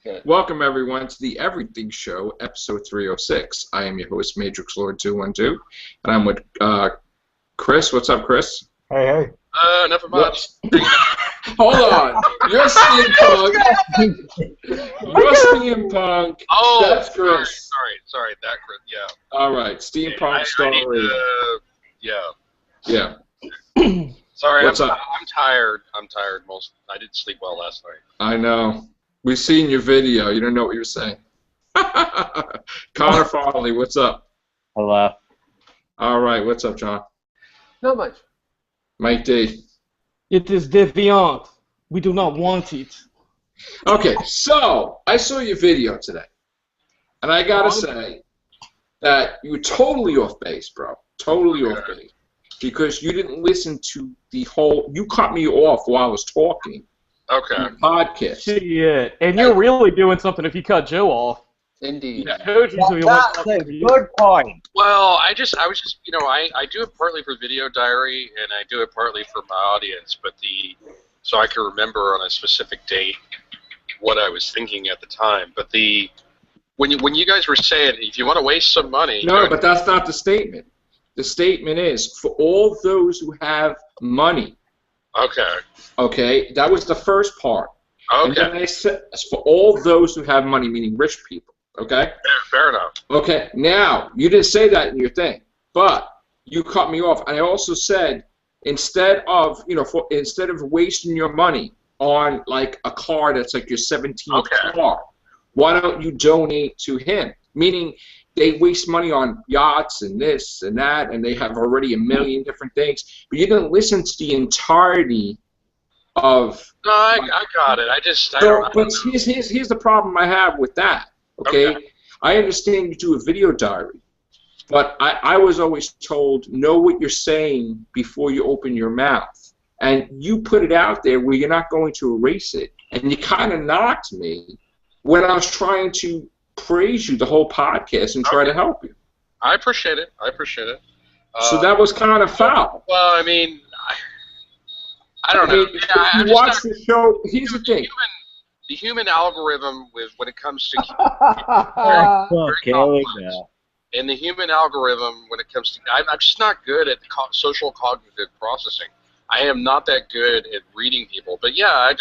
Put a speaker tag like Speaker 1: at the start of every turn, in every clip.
Speaker 1: Good.
Speaker 2: Welcome, everyone, to the Everything Show, episode 306. I am your host, Matrix Lord 212, and I'm with Chris. What's up, Chris?
Speaker 3: Hey.
Speaker 1: Nothing much.
Speaker 2: Hold on. You're CM Punk. You're CM Punk.
Speaker 1: Oh,
Speaker 2: that's Chris.
Speaker 1: Sorry, that Chris. Yeah.
Speaker 2: All right, steampunk story. Yeah.
Speaker 1: Sorry,
Speaker 2: What's
Speaker 1: I'm
Speaker 2: up?
Speaker 1: tired. I didn't sleep well last night.
Speaker 2: I know. We've seen your video. You don't know what you were saying. Connor Farley, what's up?
Speaker 3: Hello.
Speaker 2: All right, what's up, John?
Speaker 4: Not much.
Speaker 2: Mike D.
Speaker 4: It is deviant. We do not want it.
Speaker 2: Okay, so I saw your video today, and I gotta say that you were totally off base, bro. Totally off base. Because you didn't listen to the whole. You cut me off while I was talking.
Speaker 1: Okay.
Speaker 2: On the podcast.
Speaker 4: Shit. And you're really doing something if you cut Joe off.
Speaker 1: Indeed.
Speaker 2: Yeah.
Speaker 4: Joe's usually the one
Speaker 3: That's a
Speaker 4: talking to
Speaker 3: good point.
Speaker 1: Well, I was just, I do it partly for video diary, and I do it partly for my audience, so I can remember on a specific date what I was thinking at the time. But when you guys were saying, if you want to waste some money.
Speaker 2: No, but that's not the statement. The statement is for all those who have money.
Speaker 1: Okay.
Speaker 2: Okay, that was the first part.
Speaker 1: Okay.
Speaker 2: And then they said for all those who have money, meaning rich people. Okay.
Speaker 1: Fair enough.
Speaker 2: Okay. Now you didn't say that in your thing, but you cut me off. And I also said instead of wasting your money on like a car that's like your 17th car, why don't you donate to him? Meaning they waste money on yachts and this and that, and they have already a million different things. But you didn't listen to the entirety of.
Speaker 1: No, I got it.
Speaker 2: But here's the problem I have with that. Okay, I understand you do a video diary, but I was always told know what you're saying before you open your mouth, and you put it out there where you're not going to erase it, and you kind of knocked me when I was trying to praise you the whole podcast and try to help you.
Speaker 1: I appreciate it.
Speaker 2: So that was kind of foul.
Speaker 1: Well, I mean, I don't know.
Speaker 2: You watch the show. Here's the thing.
Speaker 1: The human algorithm when it comes to and the human algorithm when it comes to I'm just not good at social cognitive processing. I am not that good at reading people. But yeah,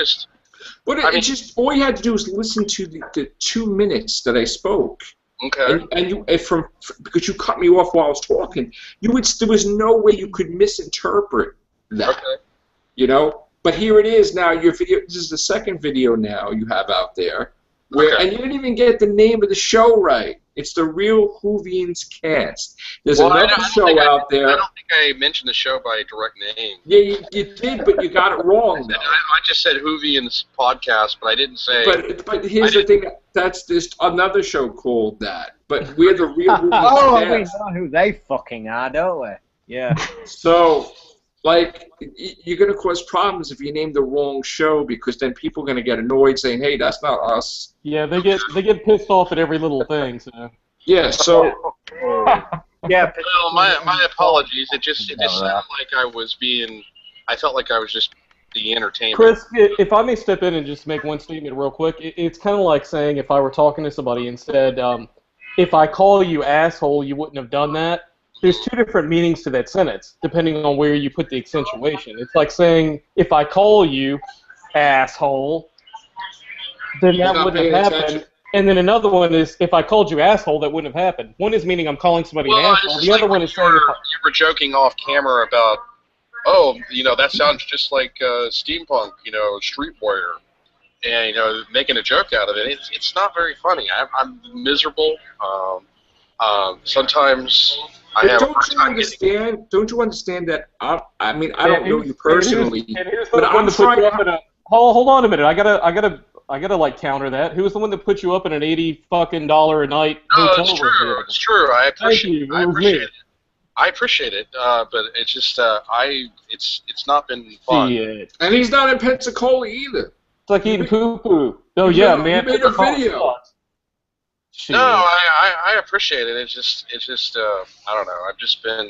Speaker 1: all you had to do was listen to the 2 minutes that I spoke. Okay.
Speaker 2: Because you cut me off while I was talking, there was no way you could misinterpret that.
Speaker 1: Okay.
Speaker 2: But here it is now. Your video. This is the second video now you have out there, and you didn't even get the name of the show right. It's the Real Whovians Cast. There's another show out there.
Speaker 1: I don't think I mentioned the show by direct name.
Speaker 2: Yeah, you did, but you got it wrong.
Speaker 1: I just said Whovians Podcast, but I didn't say.
Speaker 2: But here's the thing. That's just another show called that. But we're the Real Whovians Cast.
Speaker 3: We know who they fucking are, don't we? Yeah.
Speaker 2: So. Like, you're going to cause problems if you name the wrong show because then people are going to get annoyed saying, hey, that's not us.
Speaker 4: Yeah, they get pissed off at every little thing. So.
Speaker 2: Yeah, so...
Speaker 3: Yeah.
Speaker 1: Well, my apologies. It just sounded like I felt like I was just the entertainment.
Speaker 4: Chris, if I may step in and just make one statement real quick, it's kind of like saying if I were talking to somebody and said, if I call you asshole, you wouldn't have done that. There's two different meanings to that sentence, depending on where you put the accentuation. It's like saying, if I call you asshole, then that wouldn't have happened. And then another one is, if I called you asshole, that wouldn't have happened. One is meaning I'm calling somebody an asshole. The other one is saying... You
Speaker 1: were joking off camera about, that sounds just like steampunk, Street Warrior. And, making a joke out of it. It's not very funny. I'm miserable. Sometimes...
Speaker 2: Don't you understand that? I don't know you personally, but I'm
Speaker 4: trying. Hold on a minute. I gotta like counter that. Who was the one that put you up in an $80 a night hotel?
Speaker 1: It's true. I appreciate it. I appreciate it. But it's just it's not been fun.
Speaker 2: And he's not in Pensacola either.
Speaker 4: It's like eating poo-poo. Oh yeah, man.
Speaker 2: You made a video.
Speaker 1: No, I appreciate it. It's just I don't know. I've just been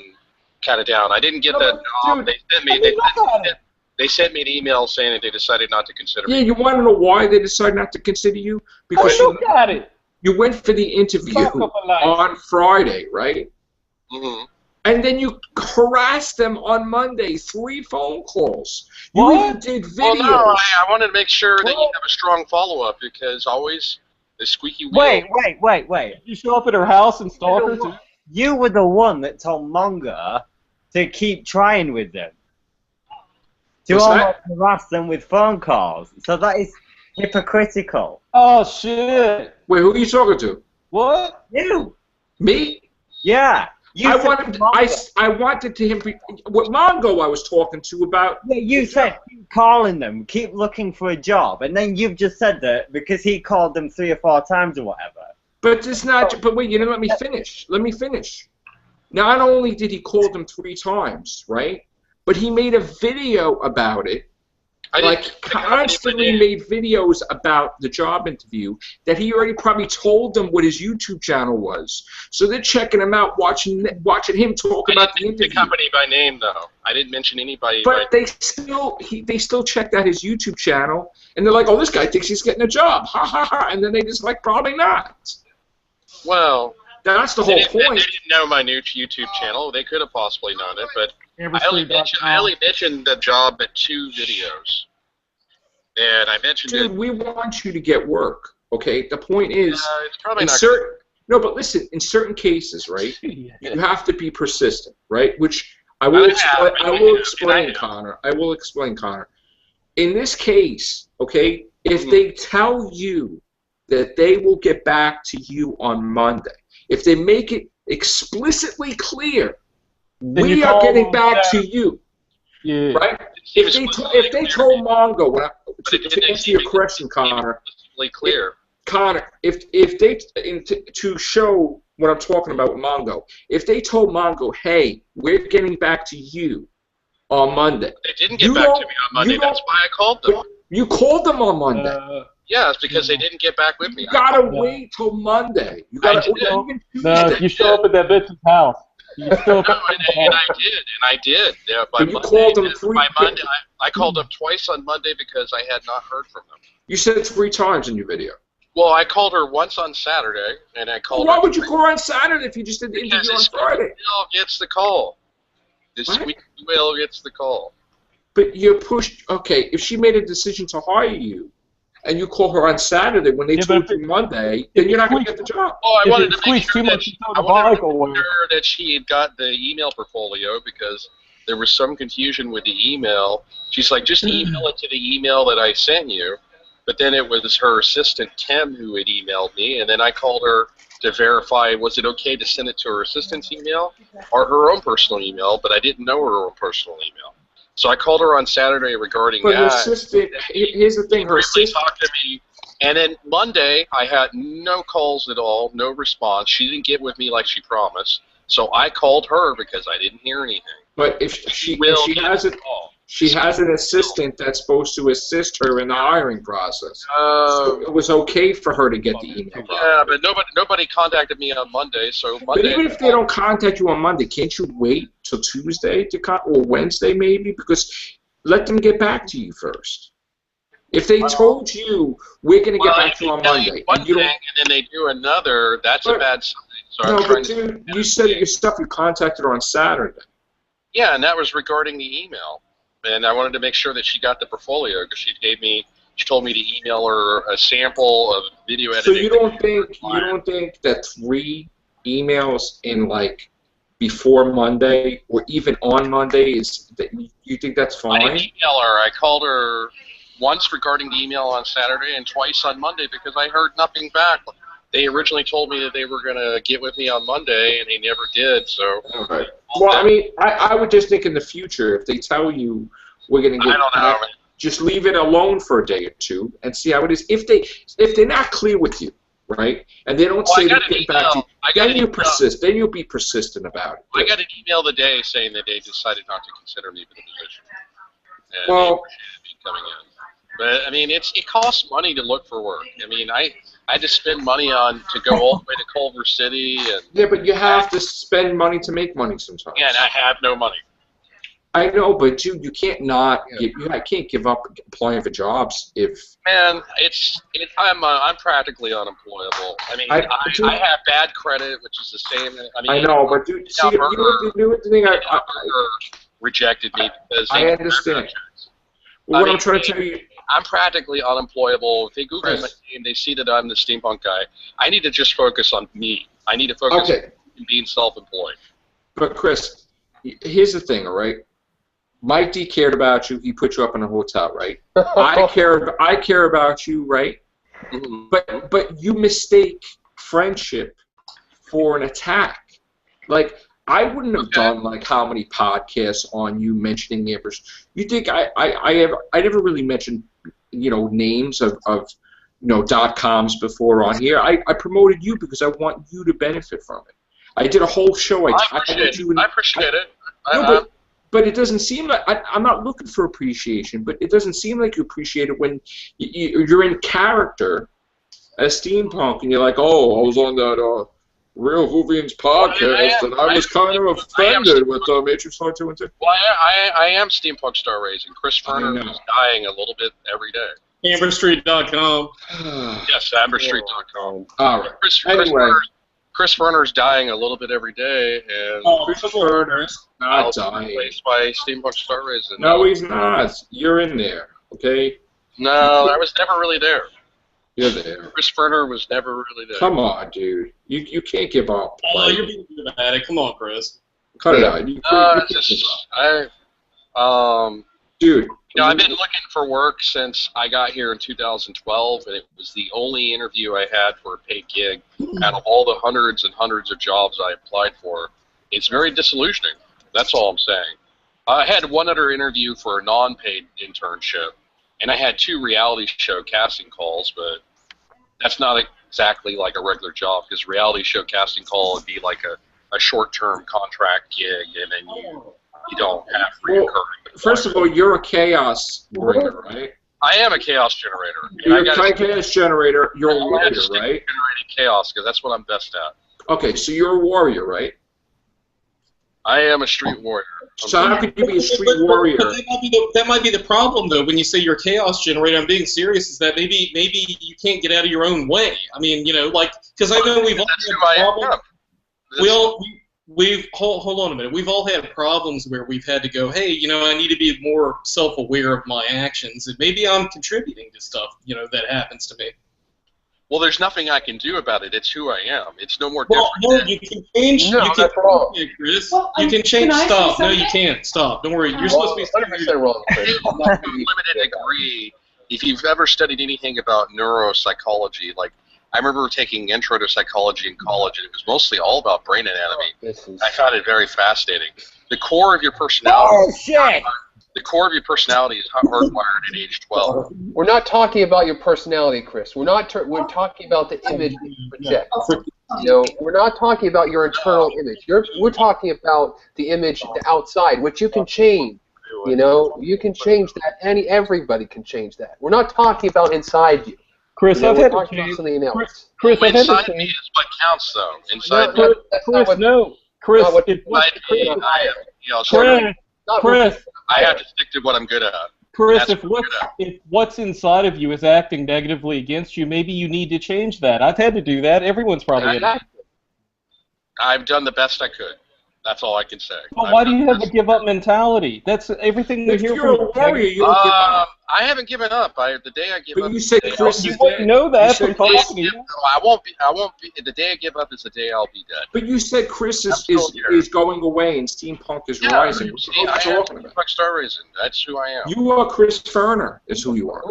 Speaker 1: kind of down. I didn't get that job.
Speaker 3: Dude,
Speaker 1: they sent me. They sent me an email saying that they decided not to consider
Speaker 2: Yeah,
Speaker 1: me.
Speaker 2: you want to know why they decided not to consider you? Because
Speaker 4: Look at it.
Speaker 2: you went for the interview on Friday, right?
Speaker 1: Mm-hmm.
Speaker 2: And then you harassed them on Monday, 3 phone calls. You even did videos.
Speaker 1: Well, no, I wanted to make sure that you have a strong follow-up because always the squeaky wheel.
Speaker 3: Wait.
Speaker 4: You show up at her house and stalk her too?
Speaker 3: You were the one that told Monga to keep trying with them. To
Speaker 2: What's
Speaker 3: almost
Speaker 2: that?
Speaker 3: harass them with phone calls. So that is hypocritical.
Speaker 4: Oh shit!
Speaker 2: Wait, who are you talking to?
Speaker 4: What?
Speaker 3: You.
Speaker 2: Me?
Speaker 3: Yeah. You
Speaker 2: I
Speaker 3: said
Speaker 2: wanted,
Speaker 3: Monga.
Speaker 2: I wanted to him. What Mongo I was talking to about?
Speaker 3: Yeah, you said keep calling them, keep looking for a job, and then you've just said that because he called them 3 or 4 times or whatever.
Speaker 2: But it's not. But wait, you didn't let me finish. Let me finish. Not only did he call them 3 times, right? But he made a video about it. Like constantly made videos about the job interview that he already probably told them what his YouTube channel was. So they're checking him out, watching him talk about the interview.
Speaker 1: The company by name though. I didn't mention anybody.
Speaker 2: But they still checked out his YouTube channel, and they're like, "Oh, this guy thinks he's getting a job, ha ha ha!" And then they just like, "Probably not."
Speaker 1: Well,
Speaker 2: that's the whole point.
Speaker 1: They didn't know my new YouTube channel. They could have possibly known it, but I only mentioned the job at 2 videos. And I mentioned
Speaker 2: Dude,
Speaker 1: it.
Speaker 2: we want you to get work, okay? The point is,
Speaker 1: it's probably not
Speaker 2: no, but listen, in certain cases, right, you have to be persistent, right? Which I will explain, Connor. I will explain, Connor. In this case, okay, if they tell you that they will get back to you on Monday, if they make it explicitly clear, we are getting back to you, right? If they told Mongo, to answer your question, Connor,
Speaker 1: clear.
Speaker 2: Connor, if they to show what I'm talking about with Mongo, if they told Mongo, hey, we're getting back to you on Monday,
Speaker 1: they didn't get back to me on Monday. That's why I called them.
Speaker 2: You called them on Monday.
Speaker 1: Yeah, it's because they didn't get back with me.
Speaker 2: You gotta wait till Monday. You gotta
Speaker 4: you show up at that bitch's house. You still
Speaker 1: and I did. Yeah, by
Speaker 2: Monday, called them 3
Speaker 1: by Monday, I called them twice on Monday because I had not heard from them.
Speaker 2: You said it 3 times in your video.
Speaker 1: Well, I called her once on Saturday, and I called.
Speaker 2: Why would you call her on Saturday if you just did the interview on Friday?
Speaker 1: Wheel gets the call. The squeaky wheel gets the call.
Speaker 2: But you're pushed. Okay, if she made a decision to hire you, and you call her on Saturday when they told you Monday, then you're not going to get the job.
Speaker 1: Oh, I wanted to make sure that she had got the email portfolio because there was some confusion with the email. She's like, just email it to the email that I sent you. But then it was her assistant, Tim, who had emailed me, and then I called her to verify, was it okay to send it to her assistant's email or her own personal email, but I didn't know her own personal email. So I called her on Saturday regarding that.
Speaker 2: Her assistant, here's the thing, her assistant
Speaker 1: talked to me, and then Monday I had no calls at all, no response. She didn't get with me like she promised, so I called her because I didn't hear anything.
Speaker 2: But if she has an assistant that's supposed to assist her in the hiring process. So it was okay for her to get the email.
Speaker 1: Yeah, but nobody contacted me on Monday, so Monday.
Speaker 2: But even if they don't contact you on Monday, can't you wait till Tuesday or Wednesday maybe? Because let them get back to you first. If they told you we're going to get back to you on Monday,
Speaker 1: and then they do another, that's a bad sign. So
Speaker 2: no, but dude, you said it yourself. You contacted her on Saturday.
Speaker 1: Yeah, and that was regarding the email. And I wanted to make sure that she got the portfolio because she told me to email her a sample of video editing.
Speaker 2: So you don't think that 3 emails in like before Monday or even on Monday you think that's fine?
Speaker 1: I didn't email her. I called her once regarding the email on Saturday and twice on Monday because I heard nothing back. They originally told me that they were going to get with me on Monday, and they never did. So,
Speaker 2: okay. Well, I mean, I would just think in the future, if they tell you we're going to get back, just leave it alone for a day or 2 and see how it is. If they're not clear with you, right, and they don't say they're getting back to you, then you persist. Then you'll be persistent about it.
Speaker 1: I got an email today saying that they decided not to consider me for the position. And
Speaker 2: well,
Speaker 1: they appreciated me coming in. But I mean, it costs money to look for work. I mean, I had to spend money to go all the way to Culver City. And
Speaker 2: yeah, but you have to spend money to make money sometimes.
Speaker 1: Yeah, and I have no money.
Speaker 2: I know, but dude, you can't I can't give up applying for jobs if.
Speaker 1: Man, I'm practically unemployable. I mean, I have bad credit, which is the same. I mean,
Speaker 2: I know, but dude, see, you know what the thing
Speaker 1: rejected me because
Speaker 2: I understand. Well, what I'm trying to tell you.
Speaker 1: I'm practically unemployable. If they Google my name, they see that I'm the steampunk guy. I need to just focus on me. I need to focus on being self-employed.
Speaker 2: But Chris, here's the thing, all right? Mike D cared about you. He put you up in a hotel, right? I care about you, right? Mm-hmm. But you mistake friendship for an attack. Like, I wouldn't have done like how many podcasts on you mentioning Amber's. You think I never really mentioned names of .coms before on here. I promoted you because I want you to benefit from it. I did a whole show. I appreciate
Speaker 1: it.
Speaker 2: But it doesn't seem like I'm not looking for appreciation. But it doesn't seem like you appreciate it when you're in character as steampunk and you're like, oh, I was on that. Real Hoovians podcast, and I was kind of offended with Matrix 2 and 2.
Speaker 1: Well, I am Steampunk Star Raising. Chris Ferner is dying a little bit every day.
Speaker 5: AmberStreet.com.
Speaker 1: Yes, AmberStreet.com.
Speaker 2: All right.
Speaker 1: Chris Ferner's dying a little bit every day, and
Speaker 2: Chris Ferner's not dying.
Speaker 1: Replaced by Steampunk Star Raising.
Speaker 2: No, he's not. You're in there, okay?
Speaker 1: No, I was never really there.
Speaker 2: You're there.
Speaker 1: Chris Ferner was never really there.
Speaker 2: Come on, dude. You can't give up.
Speaker 5: Oh, you're being dramatic. Come on, Chris.
Speaker 2: Cut it out. Dude.
Speaker 1: I've been looking for work since I got here in 2012, and it was the only interview I had for a paid gig out of all the hundreds and hundreds of jobs I applied for. It's very disillusioning. That's all I'm saying. I had one other interview for a non-paid internship. And I had 2 reality show casting calls, but that's not exactly like a regular job because reality show casting call would be like a short-term contract gig, and then you don't have reoccurring.
Speaker 2: Well, first of all, you're a chaos bringer, right?
Speaker 1: I am a chaos generator.
Speaker 2: You're a chaos generator. You're a warrior, right?
Speaker 1: Generating chaos because that's what I'm best at.
Speaker 2: Okay, so you're a warrior, right?
Speaker 1: I am a street warrior.
Speaker 2: So how could you be a street warrior?
Speaker 5: But that might be the problem, though. When you say you're a chaos generator, I'm being serious. Is that maybe you can't get out of your own way? I mean, because I know we've all had problems. Hold on a minute. We've all had problems where we've had to go, hey, I need to be more self-aware of my actions, and maybe I'm contributing to stuff, that happens to me.
Speaker 1: Well, there's nothing I can do about it. It's who I am. It's no more different.
Speaker 5: Well, no, you can change.
Speaker 1: No, that's wrong.
Speaker 5: Chris. Well, you can change. Stop. No, you can't. Stop. Don't worry. You're supposed to be
Speaker 1: 100% wrong. To a limited degree, if you've ever studied anything about neuropsychology, like I remember taking intro to psychology in college, and it was mostly all about brain anatomy. I found it very fascinating. The core of your personality.
Speaker 3: Oh shit!
Speaker 1: The core of your personality is hardwired at age 12.
Speaker 6: We're not talking about your personality, Chris. We're talking about the image you project. We're not talking about your internal image. We're talking about the image, the outside, which you can change. You can change that. Everybody can change that. We're not talking about inside you.
Speaker 4: Chris, I've had to change.
Speaker 1: Chris, inside me is what counts, though. Inside me.
Speaker 4: Chris,
Speaker 1: I have to stick to what I'm good at.
Speaker 4: Chris, if what's inside of you is acting negatively against you, maybe you need to change that. I've had to do that. Everyone's probably had to.
Speaker 1: I've done the best I could. That's all I can say.
Speaker 4: But why do you have a give-up mentality? That's everything we hear from
Speaker 2: you.
Speaker 1: I haven't given up. The day I give up.
Speaker 2: But you said Chris
Speaker 4: you wouldn't know that from talking to you.
Speaker 1: I won't be. The day I give up is the day I'll be dead.
Speaker 2: But you said Chris is going away and steampunk is rising.
Speaker 1: I am Steampunk Star Raising. That's who I am.
Speaker 2: You are Chris Ferner. Is who you are.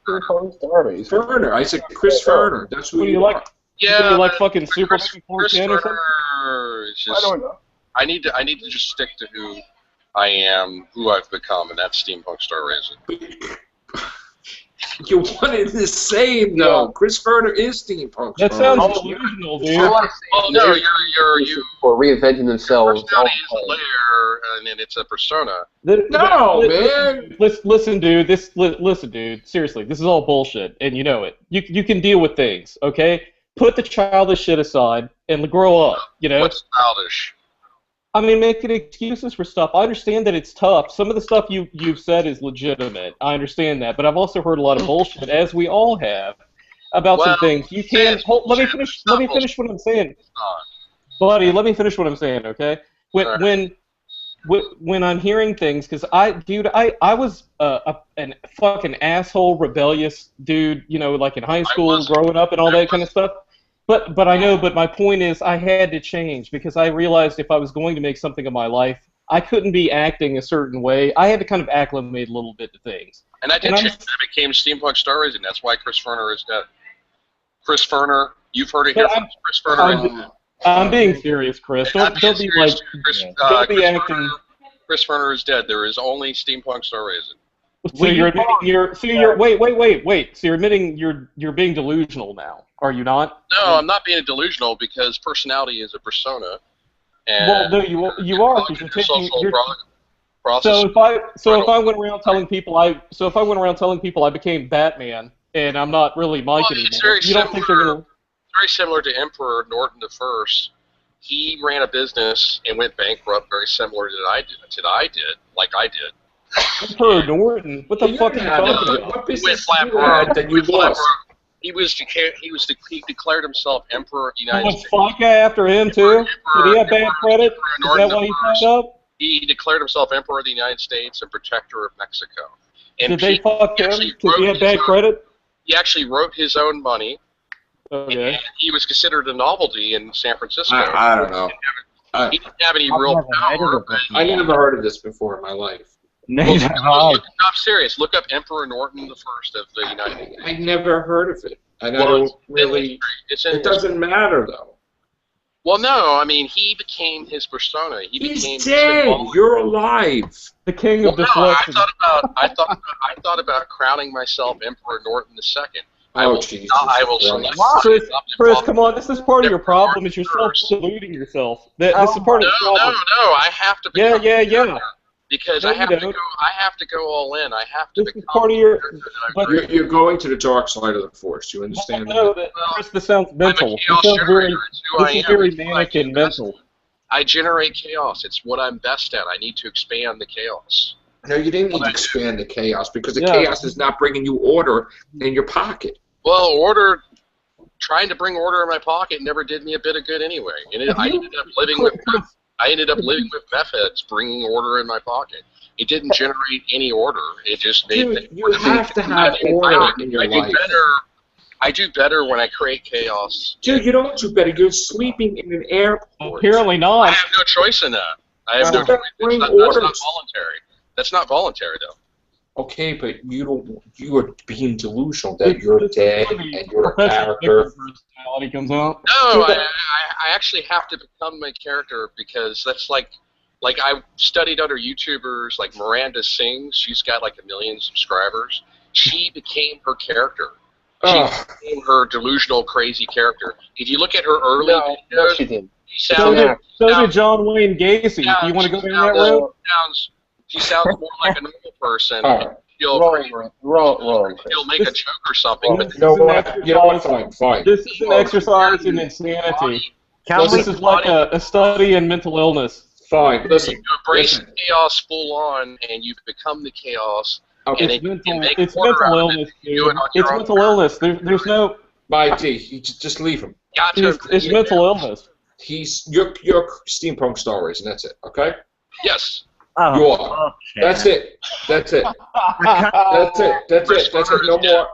Speaker 2: Ferner. I said Chris Ferner. That's who you are.
Speaker 1: Yeah.
Speaker 4: You like fucking Super
Speaker 1: Chris Ferner is just.
Speaker 6: I don't know.
Speaker 1: I need to just stick to who I am, who I've become, and that's Steampunk Star Raising.
Speaker 2: You wanted the same, though. Yeah. Chris Ferner is Steampunk.
Speaker 4: That sounds delusional, dude.
Speaker 1: Well, no, you.
Speaker 6: For reinventing themselves.
Speaker 1: Personality is a layer, and then it's a persona.
Speaker 2: Man.
Speaker 4: Listen, dude. Listen, dude. Seriously, this is all bullshit, and you know it. You can deal with things, okay? Put the childish shit aside and grow up.
Speaker 1: What's childish?
Speaker 4: I mean, making excuses for stuff. I understand that it's tough. Some of the stuff you've said is legitimate. I understand that, but I've also heard a lot of bullshit, as we all have, about some things. You can't. Let me finish. Let me finish what I'm saying, buddy. Let me finish what I'm saying. Okay. When I'm hearing things, because I was an fucking asshole, rebellious dude. You know, like in high school, growing up, and all that kind of stuff. But I know, but my point is I had to change because I realized if I was going to make something of my life, I couldn't be acting a certain way. I had to kind of acclimate a little bit to things.
Speaker 1: And I did change. I became Steampunk Star Racing. That's why Chris Ferner is dead. Chris Ferner, you've heard it here from Chris Ferner.
Speaker 4: I'm being serious, Chris. Don't be like. Don't be acting.
Speaker 1: Chris Ferner is dead. There is only Steampunk Star Racing.
Speaker 4: So you're admitting wait. So you're admitting you're being delusional now, are you not?
Speaker 1: No, I'm not being delusional because personality is a persona. And
Speaker 4: well, no, you are because you're taking process. So if I went around telling people I became Batman and I'm not really Mike anymore, you don't think they're gonna?
Speaker 1: Very similar to Emperor Norton I. He ran a business and went bankrupt, very similar to I did.
Speaker 4: Emperor Norton? What the fuck are you talking about?
Speaker 2: What business that you lost?
Speaker 1: He declared himself Emperor of the United States.
Speaker 4: Was Fika after him too? Did he have bad credit? Is that why he signed up?
Speaker 1: He declared himself Emperor of the United States and Protector of Mexico. And
Speaker 4: did they fuck him? Because he had bad credit?
Speaker 1: He actually wrote his own money.
Speaker 4: Okay.
Speaker 1: And he was considered a novelty in San Francisco.
Speaker 2: I don't know.
Speaker 1: He didn't have any real power.
Speaker 2: I never heard of this before in my life.
Speaker 1: I'm serious. Look up Emperor Norton I of the United States.
Speaker 2: I never heard of it. I don't really. It doesn't matter though.
Speaker 1: Well, no. I mean, he became his persona.
Speaker 2: He's dead. You're alive.
Speaker 4: The king of deflection.
Speaker 1: I thought about crowning myself Emperor Norton II.
Speaker 2: Jesus.
Speaker 1: I will
Speaker 4: Chris, come on. This is part of your problem. Is you're self-deluding yourself. This is part of the problem.
Speaker 1: No. I have to.
Speaker 4: Yeah.
Speaker 1: Because I have to go all in. I have to become
Speaker 4: part of your.
Speaker 2: You're going to the dark side of the force. You understand that?
Speaker 4: Chris, this sounds mental. This is very manic and mental.
Speaker 1: I generate chaos. It's what I'm best at. I need to expand the chaos.
Speaker 2: No, you didn't need to expand the chaos because the chaos is not bringing you order in your pocket.
Speaker 1: Well, trying to bring order in my pocket never did me a bit of good anyway. And I ended up living with meth heads bringing order in my pocket. It didn't generate any order. It just made
Speaker 2: you have to have order in your life.
Speaker 1: I do better when I create chaos.
Speaker 2: Dude, you don't do better. You're sleeping in an airport.
Speaker 4: Apparently not.
Speaker 1: I have no choice in that. I have no choice. That's not voluntary. That's not voluntary, though.
Speaker 2: Okay, but you are being delusional that you're dead and you're a character.
Speaker 4: Personality comes out.
Speaker 1: No, I actually have to become my character because that's like I studied other YouTubers like Miranda Sings. She's got like 1 million subscribers. She became her character. She became her delusional, crazy character. If you look at her early videos,
Speaker 6: she did.
Speaker 4: So did John Wayne Gacy. Do you want to go down that road?
Speaker 1: She sounds more like a normal person. She'll make a joke or something. But
Speaker 2: you know what? Fine.
Speaker 4: This is an exercise in insanity. This is like a study in mental illness.
Speaker 2: Fine. Listen.
Speaker 1: You embrace chaos full on, and you become the chaos.
Speaker 4: Okay. It's mental illness, dude. It's mental illness. There's no.
Speaker 2: My D, just leave him.
Speaker 4: It's mental illness.
Speaker 2: You're Steampunk Star Racing. That's it. Okay.
Speaker 1: Yes.
Speaker 3: Oh,
Speaker 2: you are.
Speaker 3: Okay.
Speaker 2: That's it. That's it. No more.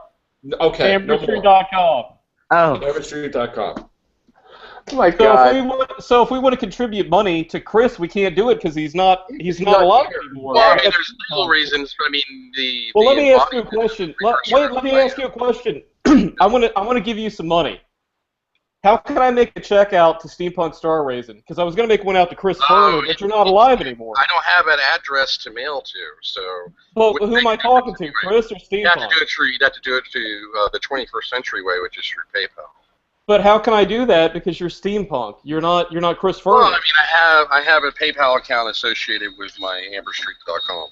Speaker 2: Okay.
Speaker 4: Amberstreet.com.
Speaker 3: Oh.
Speaker 2: Amberstreet.com.
Speaker 6: Oh my God.
Speaker 4: So if we want to contribute money to Chris, we can't do it because he's not alive anymore.
Speaker 1: Well, I mean, there's legal reasons. I mean,
Speaker 4: let me ask you a question. Let me ask you a question. I want to give you some money. How can I make a check out to Steampunk Star Racing? Because I was going to make one out to Chris Ferner, but you're not alive anymore.
Speaker 1: I don't have an address to mail to, so...
Speaker 4: Well, who am I talking to, Chris or Steampunk?
Speaker 1: You'd have to do it through the 21st Century way, which is through PayPal.
Speaker 4: But how can I do that? Because you're Steampunk. You're not Chris Ferner.
Speaker 1: Well, I mean, I have a PayPal account associated with my Amberstreet.com.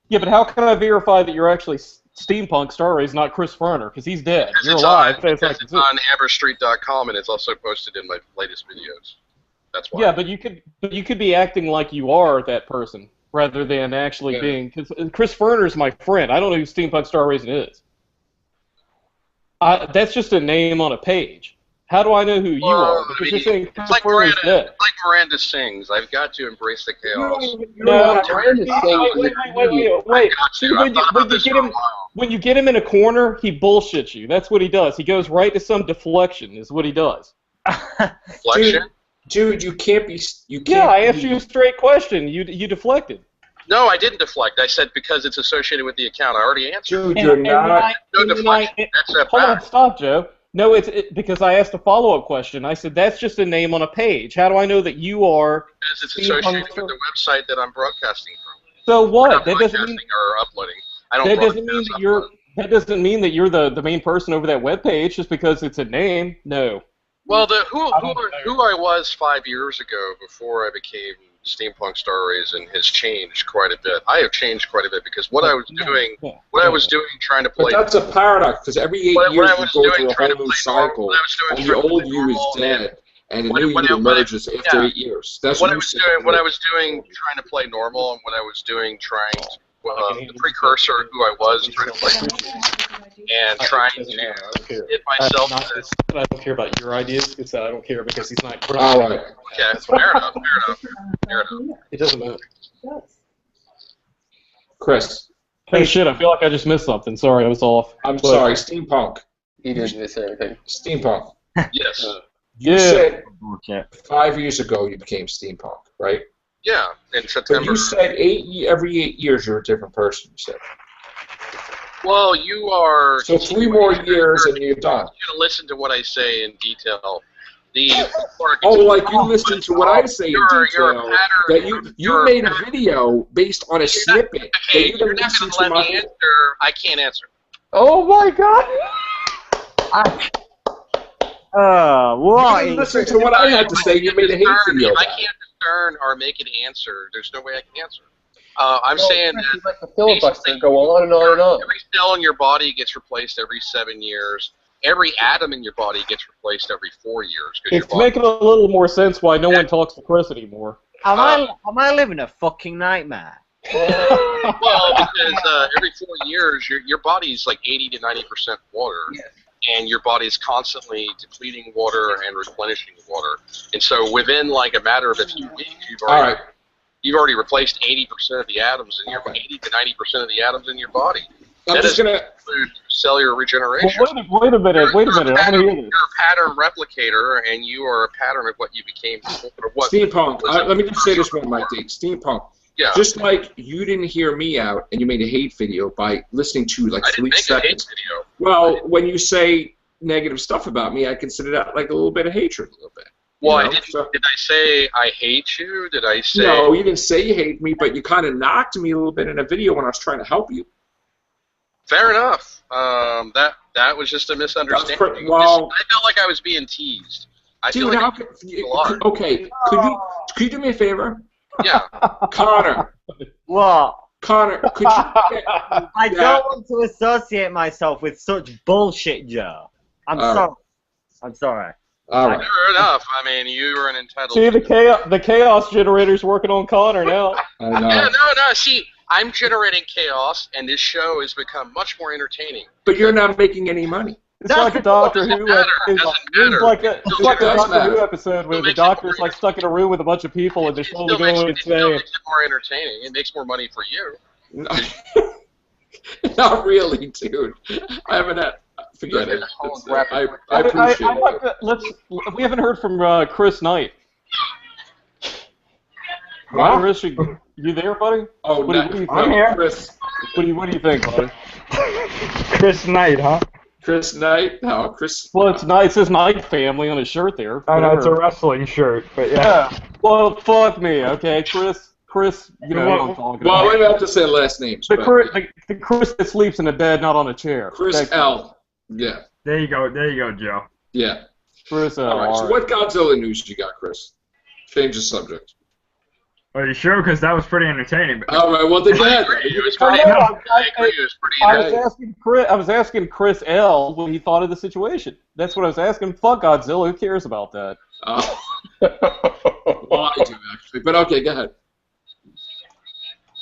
Speaker 4: Yeah, but how can I verify that you're actually Steampunk Star Racing, not Chris Ferner? Because he's dead. You're alive.
Speaker 1: It's on Amberstreet.com, and it's also posted in my latest videos. That's why.
Speaker 4: Yeah, but you could be acting like you are that person rather than actually being. Because Chris Ferner's my friend. I don't know who Steampunk Star Racing is. That's just a name on a page. How do I know who you are? Because you're saying Chris Ferner's dead.
Speaker 1: It's like Miranda sings. I've got to embrace the chaos.
Speaker 4: No, wait.
Speaker 1: See,
Speaker 4: when you get him in a corner, he bullshits you. That's what he does. He goes right to some deflection. Is what he does.
Speaker 1: Deflection?
Speaker 2: Dude, you can't be.
Speaker 4: Yeah, I asked you a straight question. You deflected.
Speaker 1: No, I didn't deflect. I said because it's associated with the account. I already answered.
Speaker 2: Dude, you're not.
Speaker 1: No deflection. That's that
Speaker 4: Hold on,
Speaker 1: back.
Speaker 4: stop, Joe. No, it's because I asked a follow-up question. I said, that's just a name on a page. How do I know that you are...
Speaker 1: Because it's associated with the website that I'm broadcasting from.
Speaker 4: So what?
Speaker 1: That doesn't mean... or uploading. I don't
Speaker 4: that doesn't mean that you're... That doesn't mean that you're the main person over that web page just because it's a name. No.
Speaker 1: Well, who I was 5 years ago before I became Steampunk Star Racing has changed quite a bit. I have changed quite a bit because what I was doing trying to play...
Speaker 2: But that's a paradox, because every 8 years you go through a whole new cycle, and the old you is dead, and the new you emerges after 8 years. That's
Speaker 1: what I was doing trying to play normal, and what I was doing trying to... the precursor of who I was trying to play and trying to hit myself.
Speaker 4: I don't care about your ideas. It's that I don't care because he's not...
Speaker 2: All right.
Speaker 1: Okay, fair enough.
Speaker 4: It doesn't matter.
Speaker 2: Chris.
Speaker 4: Hey, shit, I feel like I just missed something. Sorry, I was off.
Speaker 2: I'm sorry, Steampunk.
Speaker 6: He didn't miss anything.
Speaker 2: Steampunk.
Speaker 1: Yes.
Speaker 2: You said 5 years ago you became Steampunk, right?
Speaker 1: Yeah, in September.
Speaker 2: But you said every 8 years you're a different person, you said.
Speaker 1: Well, you are...
Speaker 2: So 3 more years and you're done.
Speaker 1: You listen to what I say in detail.
Speaker 2: Like you listen to what I say in detail. That you made a video based on a snippet.
Speaker 1: Okay, you're not going to let me answer. I can't answer.
Speaker 3: Oh my god! What?
Speaker 2: You listen to what I had to say. You made a hate video.
Speaker 1: I can't discern or make an answer. There's no way I can answer. I'm saying that
Speaker 6: let the filibuster go on and on and on.
Speaker 1: Every cell in your body gets replaced every 7 years. Every atom in your body gets replaced every 4 years.
Speaker 4: It's making a little more sense why no one talks to Chris anymore.
Speaker 3: Am I living a fucking nightmare?
Speaker 1: Well, because every 4 years, your body's like 80 to 90% water.
Speaker 6: Yes.
Speaker 1: And your body's constantly depleting water and replenishing water. And so within like a matter of a few weeks, you've already replaced 80% of the atoms in your 80 to 90% of the atoms in your body. That doesn't include cellular regeneration.
Speaker 4: Well, wait a minute. I want to hear this.
Speaker 1: You're a pattern replicator, and you are a pattern of what you became.
Speaker 2: Steampunk. Let me just say this one, Mike D. Steampunk. Yeah. Just like you didn't hear me out, and you made a hate video by listeing to like 3 seconds.
Speaker 1: A hate video.
Speaker 2: Well, when you say negative stuff about me, I consider that like a little bit of hatred, a little bit.
Speaker 1: Well, did I say I hate you? Did I say...
Speaker 2: No, you didn't say you hate me, but you kind of knocked me a little bit in a video when I was trying to help you.
Speaker 1: Fair enough. That was just a misunderstanding. I felt like I was being teased.
Speaker 2: Okay, could you do me a favor?
Speaker 1: Yeah.
Speaker 2: Connor.
Speaker 3: What?
Speaker 2: Connor, could you...
Speaker 3: I don't want to associate myself with such bullshit, Joe. I'm sorry.
Speaker 2: All right.
Speaker 1: Fair enough. I mean, you are an entitled...
Speaker 4: See, the chaos generator's working on Connor now.
Speaker 2: I know.
Speaker 1: Yeah, no. See, I'm generating chaos, and this show has become much more entertaining.
Speaker 2: But you're not making any money.
Speaker 4: It's like a Doctor Who like a Doctor Who episode where the doctor's like stuck in a room with a bunch of people and they're slowly going insane. It still makes
Speaker 1: it more entertaining. It makes more money for you.
Speaker 2: Not really, dude. I haven't had... Forget it. I appreciate it.
Speaker 4: We haven't heard from Chris Knight.
Speaker 2: What?
Speaker 4: Chris, you there, buddy?
Speaker 2: Oh,
Speaker 4: what do you think?
Speaker 3: I'm here.
Speaker 2: Chris.
Speaker 4: What do you think, buddy?
Speaker 3: Chris Knight, huh?
Speaker 2: Chris Knight? No, Chris.
Speaker 4: Well, it's Knight. It says Knight family on his shirt there.
Speaker 3: Oh, no, it's a wrestling shirt, but yeah.
Speaker 4: Well, fuck me, okay? Chris, you know what I'm talking about.
Speaker 2: Well, we have to say last names.
Speaker 4: The Chris that sleeps in a bed, not on a chair.
Speaker 2: Chris L. Yeah.
Speaker 3: There you go, Joe.
Speaker 2: Yeah.
Speaker 4: Chris L.
Speaker 2: All right, so what Godzilla news you got, Chris? Change the subject.
Speaker 3: Are you sure? Because that was pretty entertaining.
Speaker 2: All right, well, then go ahead.
Speaker 4: I was asking Chris L. what he thought of the situation. That's what I was asking. Fuck Godzilla. Who cares about that?
Speaker 2: Well, I do actually, but okay, go ahead.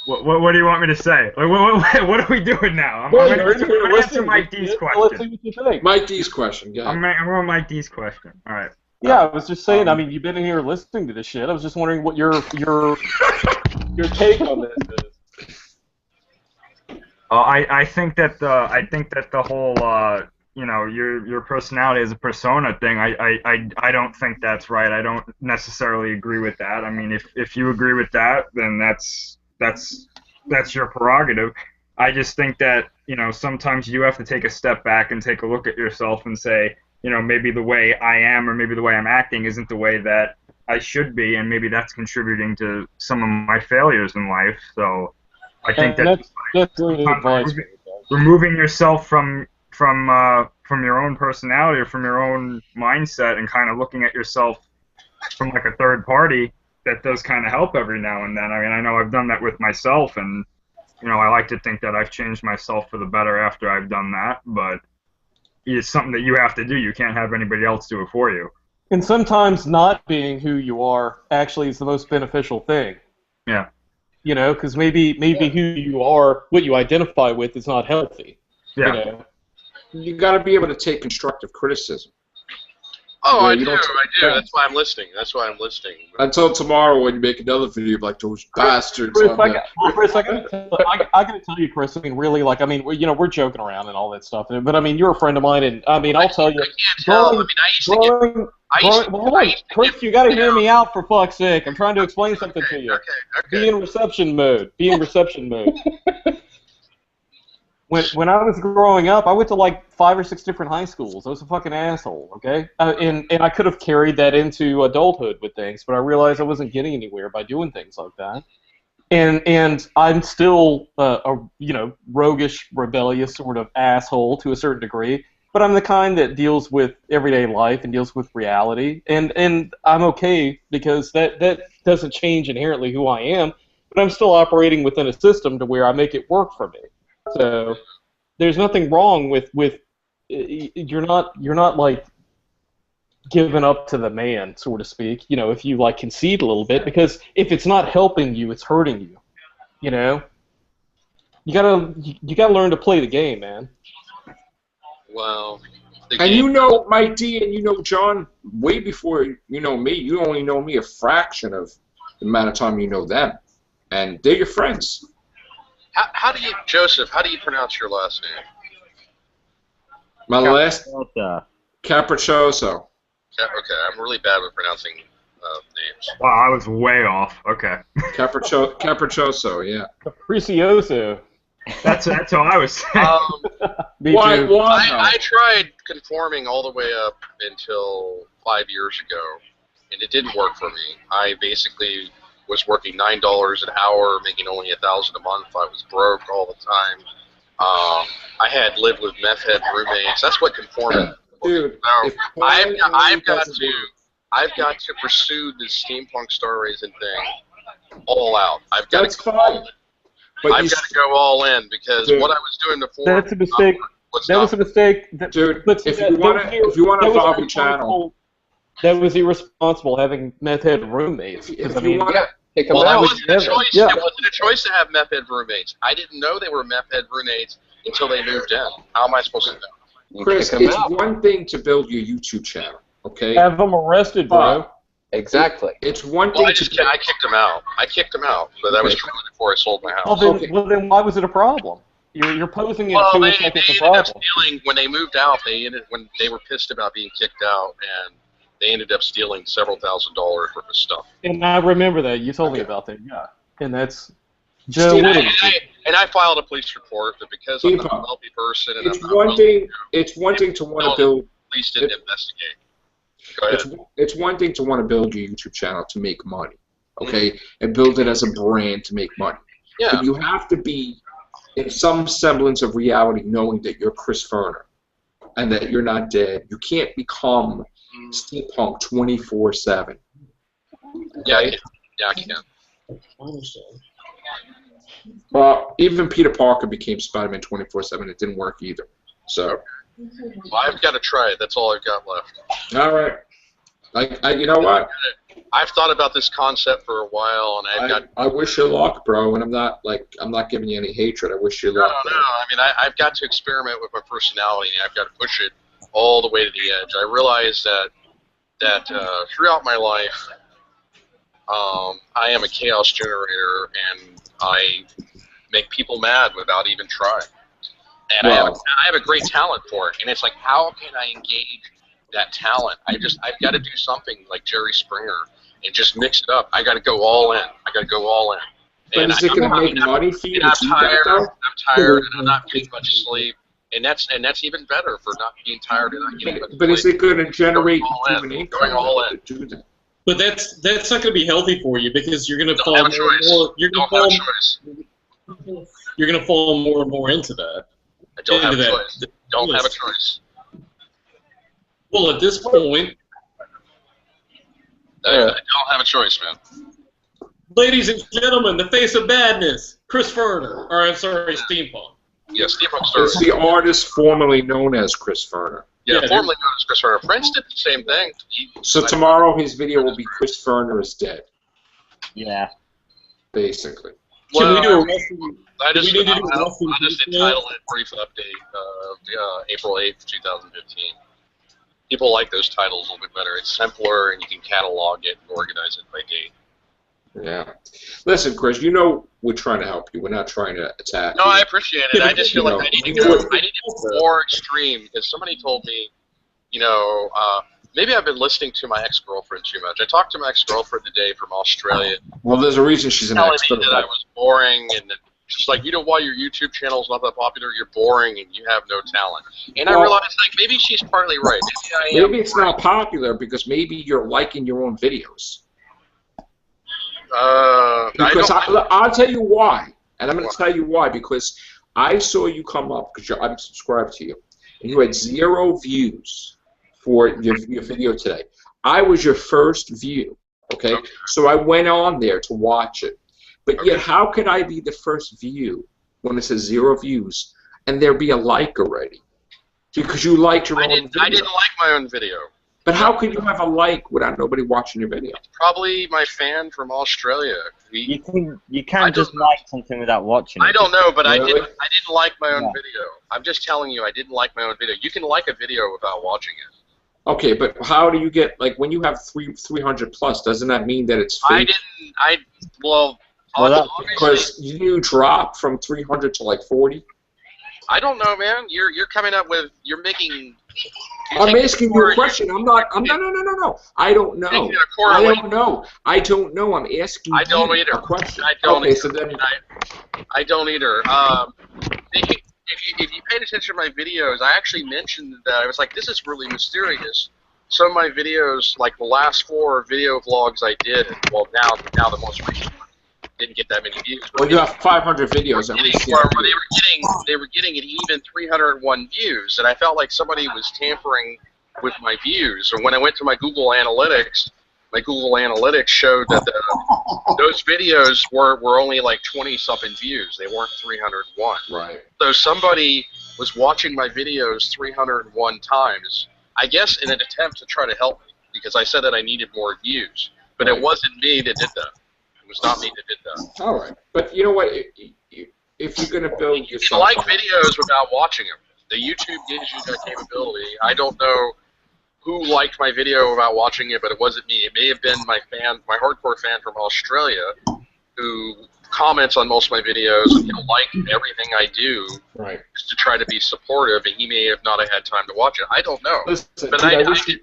Speaker 7: What do you want me to say? What are we doing now? I'm going to answer Mike D's question.
Speaker 4: Let's see what you think.
Speaker 2: Mike D's question. Go ahead.
Speaker 7: I'm going Mike D's question. All right.
Speaker 4: Yeah, I was just saying. I mean, you've been in here listening to this shit. I was just wondering what your take on this is.
Speaker 7: I think that the whole your personality as a persona thing. I don't think that's right. I don't necessarily agree with that. I mean, if you agree with that, then that's your prerogative. I just think that, sometimes you have to take a step back and take a look at yourself and say, maybe the way I am or maybe the way I'm acting isn't the way that I should be, and maybe that's contributing to some of my failures in life. So I think that's
Speaker 4: really advice.
Speaker 7: Removing yourself from your own personality or from your own mindset and kind of looking at yourself from like a third party, that does kind of help every now and then. I mean, I know I've done that with myself, and I like to think that I've changed myself for the better after I've done that, but it's something that you have to do. You can't have anybody else do it for you.
Speaker 4: And sometimes not being who you are actually is the most beneficial thing.
Speaker 7: Yeah.
Speaker 4: Because maybe who you are, what you identify with, is not healthy.
Speaker 7: Yeah.
Speaker 2: You got to be able to take constructive criticism.
Speaker 1: Oh, I do. That's why I'm listening.
Speaker 2: Until tomorrow when you make another video like those bastards.
Speaker 4: Chris, I got to tell you, Chris, I mean, really, we're joking around and all that stuff, but I mean, you're a friend of mine, and I mean, I'll tell you. Chris, you got to hear me out for fuck's sake. I'm trying to explain something to you.
Speaker 1: Okay.
Speaker 4: Be in reception mode. When I was growing up, I went to like 5 or 6 different high schools. I was a fucking asshole, okay? And I could have carried that into adulthood with things, but I realized I wasn't getting anywhere by doing things like that. And I'm still a roguish, rebellious sort of asshole to a certain degree, but I'm the kind that deals with everyday life and deals with reality, and I'm okay because that doesn't change inherently who I am, but I'm still operating within a system to where I make it work for me. So there's nothing wrong with you're not like giving up to the man, so to speak, if you like concede a little bit, because if it's not helping you, it's hurting you. You gotta learn to play the game, man.
Speaker 1: Well,
Speaker 2: and Mike D and John, way before you know me, you only know me a fraction of the amount of time you know them, and they're your friends.
Speaker 1: Joseph, how do you pronounce your last name?
Speaker 2: My last Capriccioso.
Speaker 1: Okay, I'm really bad with pronouncing names.
Speaker 7: Wow, I was way off. Okay.
Speaker 2: Capriccioso, yeah.
Speaker 4: Capriccioso.
Speaker 7: That's how I was saying.
Speaker 4: Me too.
Speaker 1: I tried conforming all the way up until 5 years ago, and it didn't work for me. I basically was working $9 an hour, making only $1,000 a month. I was broke all the time. I had lived with meth head roommates. That's what conforming.
Speaker 2: Dude,
Speaker 1: so I've got to pursue this steampunk star raising thing all out. I've got to go all in. I've got to go all in because what I was doing before.
Speaker 4: That's a mistake. That was a mistake.
Speaker 2: Dude, if you want to evolve your channel.
Speaker 4: That was irresponsible having meth head roommates.
Speaker 1: It wasn't a choice to have meth head roommates. I didn't know they were meth head roommates until they moved in. How am I supposed to know?
Speaker 2: Chris, it's one thing to build your YouTube channel, okay?
Speaker 4: Have them arrested, bro.
Speaker 6: Exactly.
Speaker 2: It's one thing
Speaker 1: I kicked them out. But that was truly before I sold my house.
Speaker 4: Well, then why was it a problem? You're posing it to us like it's a problem.
Speaker 1: When they moved out, when they were pissed about being kicked out, and they ended up stealing several $1,000s worth of stuff.
Speaker 4: And I remember that. You told me about that, yeah. And that's Joe
Speaker 1: Steve, and I filed a police report, but because I'm not a wealthy person, and
Speaker 2: it's one thing to want to build.
Speaker 1: Police didn't investigate. Go ahead.
Speaker 2: It's one thing to want to build your YouTube channel to make money, okay, and build it as a brand to make money.
Speaker 1: Yeah.
Speaker 2: But you have to be in some semblance of reality, knowing that you're Chris Ferner and that you're not dead. You can't become steampunk 24/7.
Speaker 1: Yeah, I can.
Speaker 2: Well, even Peter Parker became Spider-Man 24/7. It didn't work either. So.
Speaker 1: Well, I've got to try it. That's all I've got left.
Speaker 2: All right. Like, you know what?
Speaker 1: I've thought about this concept for a while, and
Speaker 2: I wish you luck, bro. And I'm not giving you any hatred. I wish you luck.
Speaker 1: No. I mean, I've got to experiment with my personality, and I've got to push it all the way to the edge. I realize that throughout my life, I am a chaos generator, and I make people mad without even trying. And I have a great talent for it. And it's like, how can I engage that talent? I've got to do something like Jerry Springer and just mix it up. I got to go all in.
Speaker 2: But
Speaker 1: And
Speaker 2: is it going to make money for you to do that, though?
Speaker 1: I'm tired, and I'm not getting much sleep. And that's even better for not being tired and not getting much sleep.
Speaker 2: But is it going to generate an income
Speaker 1: going all in?
Speaker 2: to do that?
Speaker 5: But that's not going to be healthy for you because you're going to fall more and more. You're going to fall more and more into that.
Speaker 1: I don't have a choice. Don't have a choice.
Speaker 5: Well, at this point,
Speaker 1: I don't have a choice, man.
Speaker 5: Ladies and gentlemen, the face of badness, Chris Ferner. Or I'm sorry, Steampunk.
Speaker 1: Yeah, Steampunk Star.
Speaker 2: It's the artist formerly known as Chris Ferner.
Speaker 1: Yeah, formerly known as Chris Ferner. Prince did the same thing.
Speaker 2: So tomorrow his video will be Chris Ferner is dead.
Speaker 3: Yeah.
Speaker 2: Basically.
Speaker 5: Can we do a
Speaker 1: I'll just entitle it Brief Update of April 8th, 2015. People like those titles a little bit better. It's simpler, and you can catalog it and organize it by date.
Speaker 2: Yeah. Listen, Chris, you know we're trying to help you. We're not trying to attack you.
Speaker 1: No, I appreciate it. I just feel like I need to go more extreme because somebody told me, maybe I've been listening to my ex-girlfriend too much. I talked to my ex-girlfriend today from Australia.
Speaker 2: Well, there's a reason she's an expert.
Speaker 1: Telling me that I was boring, and that she's like, why your YouTube channel is not that popular? You're boring, and you have no talent. And I realized, maybe she's partly right.
Speaker 2: Maybe it's not popular because maybe you're liking your own videos. Because I'll tell you why, and I'm going to tell you why. Because I saw you come up because I'm subscribed to you, and you had 0 views for your video today. I was your first view, okay? So I went on there to watch it. But yet, how could I be the first view when it says 0 views and there be a like already? Because you liked your own video.
Speaker 1: I didn't like my own video.
Speaker 2: But how could you have a like without nobody watching your video?
Speaker 1: It's probably my fan from Australia.
Speaker 3: You can't just like something without watching it.
Speaker 1: I don't know, but really? I didn't like my own video. I'm just telling you, I didn't like my own video. You can like a video without watching it.
Speaker 2: Okay, but how do you get, when you have 300 plus, doesn't that mean that it's fake? Because you drop from 300 to 40?
Speaker 1: I don't know, man. You're coming up with, you're making...
Speaker 2: I'm asking you a question. I'm not. No. I don't know. I don't know. I'm asking you a question.
Speaker 1: I don't either.
Speaker 2: So then
Speaker 1: I don't either. If you paid attention to my videos, I actually mentioned that I was like, this is really mysterious. Some of my videos, like the last 4 video vlogs I did, well, now the most recent one, didn't get that many views.
Speaker 2: Well, you have 500 videos.
Speaker 1: They were getting an even 301 views, and I felt like somebody was tampering with my views. And when I went to my Google Analytics showed that those videos were only 20-something views. They weren't 301.
Speaker 2: Right.
Speaker 1: So somebody was watching my videos 301 times, I guess in an attempt to try to help me, because I said that I needed more views. But it wasn't me that did that. It was not me that did that.
Speaker 2: All right. But you know what? If you're going to build
Speaker 1: yourself... You can like videos without watching them. The YouTube gives you that capability. I don't know who liked my video without watching it, but it wasn't me. It may have been my hardcore fan from Australia, who comments on most of my videos and he'll like everything I do,
Speaker 2: right,
Speaker 1: just to try to be supportive, and he may have not had time to watch it. I don't know.
Speaker 2: Listen, but I wish you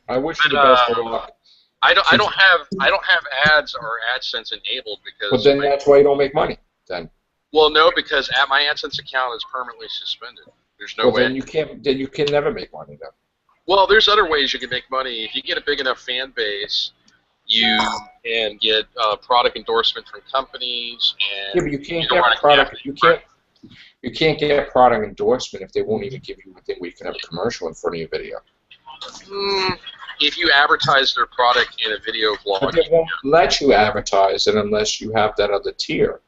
Speaker 2: the best of luck.
Speaker 1: I don't have ads or AdSense enabled because.
Speaker 2: But then that's why you don't make money. Then.
Speaker 1: Well, no, because my AdSense account is permanently suspended. There's no way.
Speaker 2: Then you can't. Then you can never make money. Then.
Speaker 1: Well, there's other ways you can make money. If you get a big enough fan base, you can get product endorsement from companies. And
Speaker 2: yeah, but you can't get product. You can't get product endorsement if they won't even give you a thing where you can have a commercial in front of your video.
Speaker 1: If you advertise their product in a video blog,
Speaker 2: but they won't let you advertise it unless you have that other tier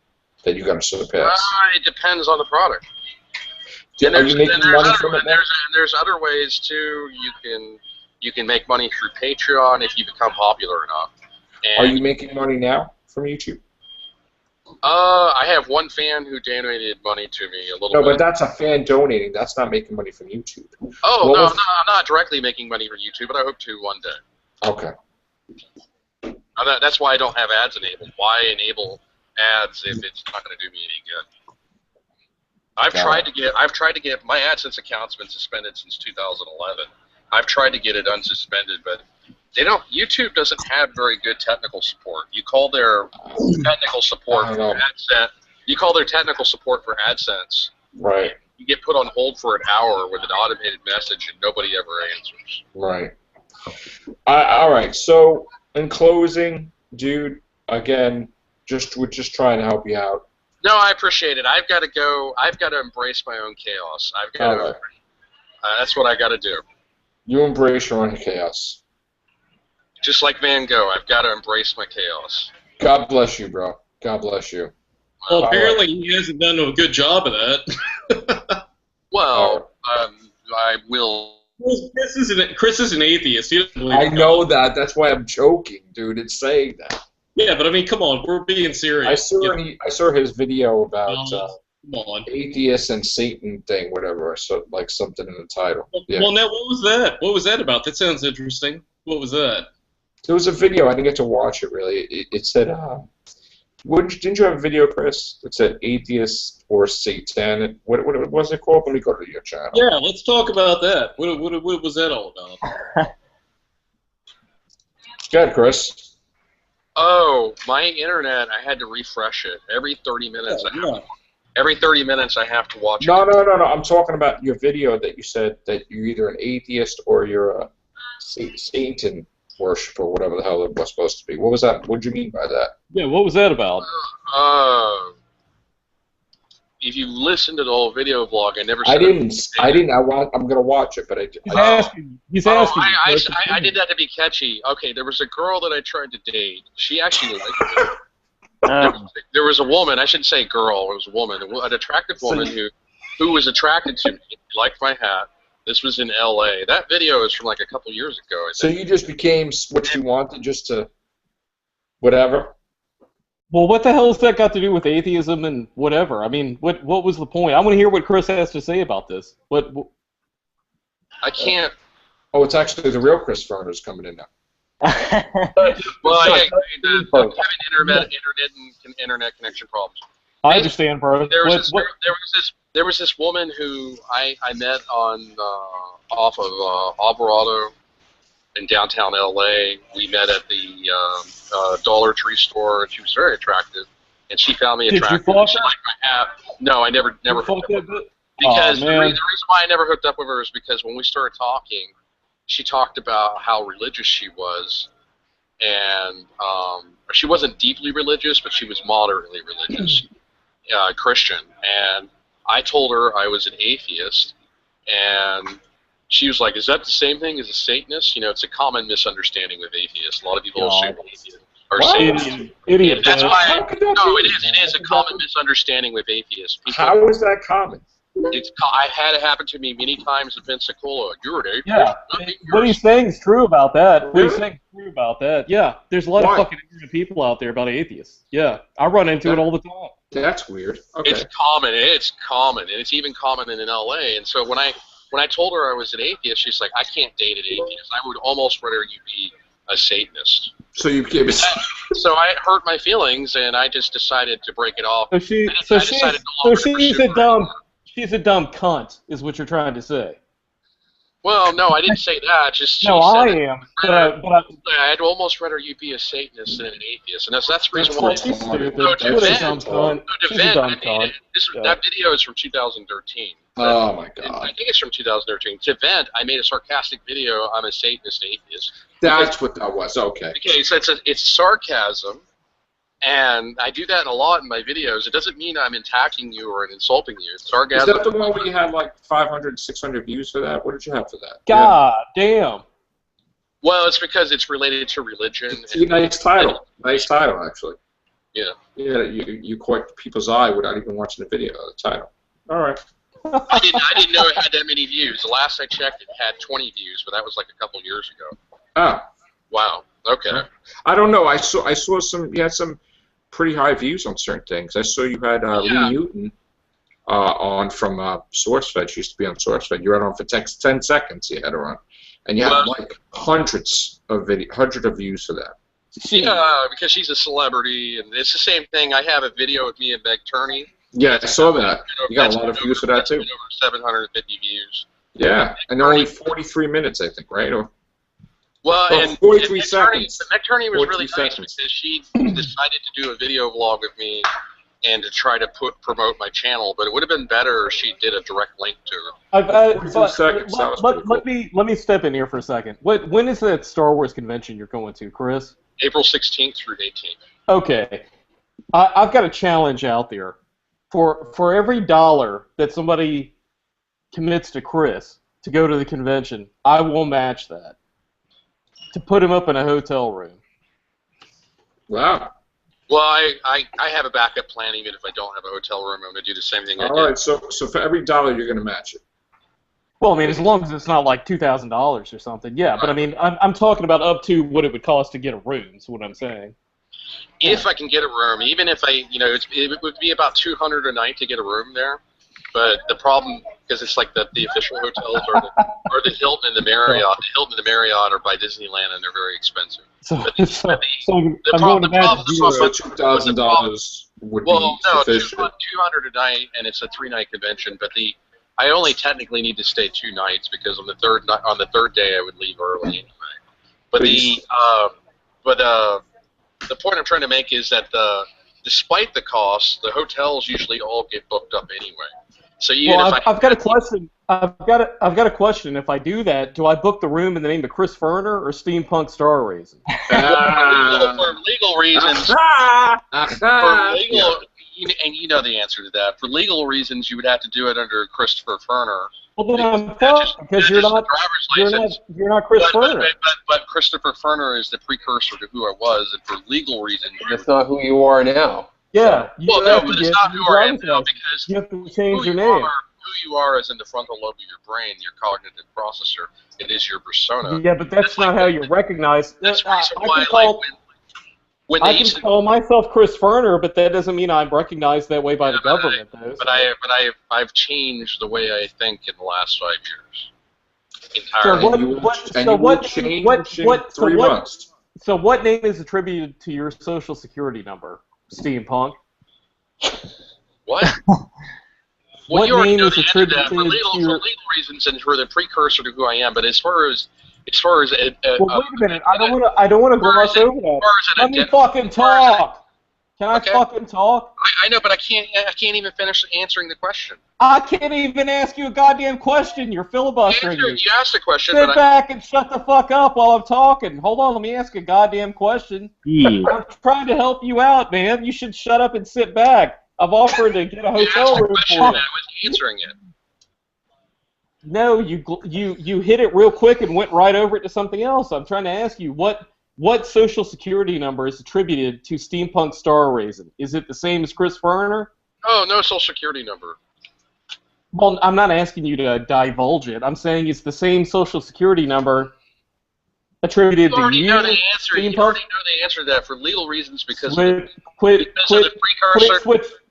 Speaker 2: that you got to surpass.
Speaker 1: It depends on the product.
Speaker 2: Are you making money from it now?
Speaker 1: There's other ways too. You can You can make money through Patreon if you become popular enough. And,
Speaker 2: are you making money now from YouTube?
Speaker 1: I have one fan who donated money to me a little bit.
Speaker 2: No, but that's a fan donating. That's not making money from YouTube.
Speaker 1: Oh, no, I'm not directly making money from YouTube, but I hope to one day.
Speaker 2: Okay.
Speaker 1: That's why I don't have ads enabled. Why enable ads if it's not going to do me any good? I've tried to get my AdSense account's been suspended since 2011. I've tried to get it unsuspended, but they don't. YouTube doesn't have very good technical support. You call their technical support for AdSense. You call their technical support for AdSense.
Speaker 2: Right.
Speaker 1: You get put on hold for an hour with an automated message, and nobody ever answers.
Speaker 2: Right. All right. So in closing, dude, again, we're just trying to help you out.
Speaker 1: No, I appreciate it. I've got to go. I've got to embrace my own chaos. I've got to. That's what I got to do.
Speaker 2: You embrace your own chaos.
Speaker 1: Just like Van Gogh, I've got to embrace my chaos.
Speaker 2: God bless you, bro. God bless you.
Speaker 5: Well, apparently he hasn't done a good job of that.
Speaker 1: Well, I will.
Speaker 5: Chris is an athist. He doesn't believe
Speaker 2: I know that. That's why I'm joking, dude. It's saying that.
Speaker 5: Yeah, but I mean, come on, we're being serious.
Speaker 2: I saw his video about
Speaker 5: come on.
Speaker 2: atheist and Satan thing, whatever. So like something in the title. Yeah.
Speaker 5: Well, now what was that? What was that about? That sounds interesting. What was that?
Speaker 2: There was a video. I didn't get to watch it really. It said, didn't you have a video, Chris? It said atheist or Satan. What was it called? Let me go to your channel.
Speaker 5: Yeah, let's talk about that. What was that all about?
Speaker 2: Go ahead, Chris.
Speaker 1: Oh, my internet, I had to refresh it. Every 30 minutes every 30 minutes I have to watch it.
Speaker 2: No. I'm talking about your video that you said that you're either an atheist or you're a Satan worshiper, whatever the hell it was supposed to be. What was that? What did you mean by that?
Speaker 4: Yeah, what was that about?
Speaker 1: If you listen to the whole video vlog, I never.
Speaker 2: I didn't. I'm gonna watch it, but
Speaker 4: He's asking.
Speaker 1: I did that to be catchy. Okay, there was a girl that I tried to date. She actually liked me. There was a woman. I shouldn't say girl. It was a woman. An attractive woman who was attracted to me. Liked my hat. This was in L.A. That video is from like a couple years ago. I think.
Speaker 2: So you just became what you wanted, just to whatever.
Speaker 4: Well, what the hell has that got to do with atheism and whatever? I mean, what was the point? I want to hear what Chris has to say about this. What?
Speaker 1: I can't.
Speaker 2: Oh, it's actually the real Chris Ferner's coming in now.
Speaker 1: Well, having internet connection problems.
Speaker 4: I understand, bro.
Speaker 1: There was this woman who I met on off of Alvarado in downtown LA. We met at the Dollar Tree store, and she was very attractive. And she found me attractive.
Speaker 4: Did you fuck
Speaker 1: she liked my hat. No, I never hooked up with her. Because the reason why I never hooked up with her is because when we started talking, she talked about how religious she was, and she wasn't deeply religious, but she was moderately religious, Christian. And I told her I was an atheist, and she was like, "Is that the same thing as a Satanist?" You know, it's a common misunderstanding with atheists. A lot of people assume atheists are Satanists.
Speaker 4: Idiot.
Speaker 1: That's why. No, it is a common misunderstanding with atheists.
Speaker 2: How is that common?
Speaker 1: I've had it happen to me many times in Pensacola. You're an atheist.
Speaker 4: Yeah. What he's saying is true about that. What he's saying is true about that. Yeah. There's a lot of fucking ignorant people out there about atheists. Yeah. I run into it all the time.
Speaker 2: That's weird. Okay.
Speaker 1: It's common. It's common, and it's even common in LA. And so when I told her I was an atheist, she's like, "I can't date an atheist. I would almost rather you be a Satanist."
Speaker 2: So you became a
Speaker 1: So I hurt my feelings, and I just decided to break it off.
Speaker 4: So she's a dumb cunt, is what you're trying to say.
Speaker 1: Well, no, I didn't say that. Just
Speaker 4: no, I am.
Speaker 1: I'd almost rather you be a Satanist than an atheist, and that's the reason why. That video is from 2013.
Speaker 2: Oh my god!
Speaker 1: I think it's from 2013. To Vent, I made a sarcastic video. I'm a Satanist atheist.
Speaker 2: That's what that was. Okay.
Speaker 1: Okay, so it's sarcasm. And I do that a lot in my videos. It doesn't mean I'm attacking you or insulting you. It's sarcasm.
Speaker 2: Is that the one where you had like 500, 600 views for that? What did you have for that?
Speaker 4: God damn.
Speaker 1: Well, it's because it's related to religion.
Speaker 2: It's a nice title. Nice title, actually.
Speaker 1: Yeah.
Speaker 2: Yeah, you caught people's eye without even watching the video. The title. All right.
Speaker 1: I didn't know it had that many views. The last I checked, it had 20 views, but that was like a couple years ago.
Speaker 2: Oh.
Speaker 1: Wow. Okay.
Speaker 2: I don't know. I saw some. You had some pretty high views on certain things. I saw you had Lee Newton on from SourceFed. She used to be on SourceFed. You had her on for 10 seconds. You had her on, and you had like hundreds of views for that.
Speaker 1: Yeah, because she's a celebrity, and it's the same thing. I have a video of me and Meg Turney.
Speaker 2: Yeah, I saw that. You got a lot of views for that too.
Speaker 1: Over 750 views.
Speaker 2: Yeah, and only 43 minutes, I think, right? Or
Speaker 1: and
Speaker 2: 43
Speaker 1: and
Speaker 2: seconds.
Speaker 1: Meg Turney was really nice
Speaker 2: seconds.
Speaker 1: because she decided to do a video vlog of me and to try to promote my channel. But it would have been better if she did a direct link to her.
Speaker 2: 42 seconds.
Speaker 4: Let me step in here for a second. When is that Star Wars convention you're going to, Chris?
Speaker 1: April 16th through 18th.
Speaker 4: Okay, I've got a challenge out there. For every $1 that somebody commits to Chris to go to the convention, I will match that to put him up in a hotel room.
Speaker 2: Wow.
Speaker 1: Well, I have a backup plan even if I don't have a hotel room. I'm going to do the same thing I did.
Speaker 2: All right, so for every $1 you're going to match it.
Speaker 4: Well, I mean, as long as it's not like $2,000 or something, yeah. But I mean, I'm talking about up to what it would cost to get a room. Is what I'm saying.
Speaker 1: If I can get a room, even if it would be about $200 a night to get a room there. But the problem, because it's like the official hotels are the Hilton and the Marriott. The Hilton and the Marriott are by Disneyland, and they're very expensive.
Speaker 4: The problem
Speaker 2: $2,000 would be sufficient.
Speaker 1: 200 a night, and it's a 3-night convention. But I only technically need to stay 2 nights because on the third day I would leave early anyway. But the point I'm trying to make is that despite the cost, the hotels usually all get booked up anyway. So
Speaker 4: I've got a question. I've got a question. If I do that, do I book the room in the name of Chris Ferner or Steampunk Star Raising?
Speaker 1: For legal reasons. And you know the answer to that. For legal reasons, you would have to do it under Christopher Ferner.
Speaker 4: Well, then I'm fucked because you're not Chris Ferner.
Speaker 1: But Christopher Ferner is the precursor to who I was, and for legal reasons,
Speaker 6: that's not who you are now.
Speaker 4: Yeah.
Speaker 1: Well, no, but it's not who I am now because
Speaker 4: you have to change your name.
Speaker 1: Who you are is in the frontal lobe of your brain, your cognitive processor. It is your persona.
Speaker 4: Yeah, but that's not how you recognize.
Speaker 1: That's
Speaker 4: I can call myself Chris Ferner, but that doesn't mean I'm recognized that way by the government, though.
Speaker 1: But I've changed the way I think in the last 5 years. Entirely.
Speaker 4: So what name is attributed to your social security number, Steampunk?
Speaker 1: What?
Speaker 4: What
Speaker 1: you already
Speaker 4: name
Speaker 1: know
Speaker 4: is
Speaker 1: the answer to that
Speaker 4: attributed
Speaker 1: for legal reasons and for the precursor to who I am. But as far as
Speaker 4: well, wait a minute. I don't want to gloss over that. Let me fucking talk. Can I fucking talk?
Speaker 1: I know, but I can't even finish answering the question.
Speaker 4: I can't even ask you a goddamn question. You're filibustering me.
Speaker 1: You asked a question.
Speaker 4: Sit back and shut the fuck up while I'm talking. Hold on, let me ask a goddamn question. I'm trying to help you out, man. You should shut up and sit back. I've offered to get a hotel room for you.
Speaker 1: I was answering it.
Speaker 4: No, you hit it real quick and went right over it to something else. I'm trying to ask you what social security number is attributed to Steampunk Star Raising? Is it the same as Chris Ferner?
Speaker 1: Oh, no social security number.
Speaker 4: Well, I'm not asking you to divulge it. I'm saying it's the same social security number attributed to you.
Speaker 1: You already know the answer to that for legal reasons because of the precursor.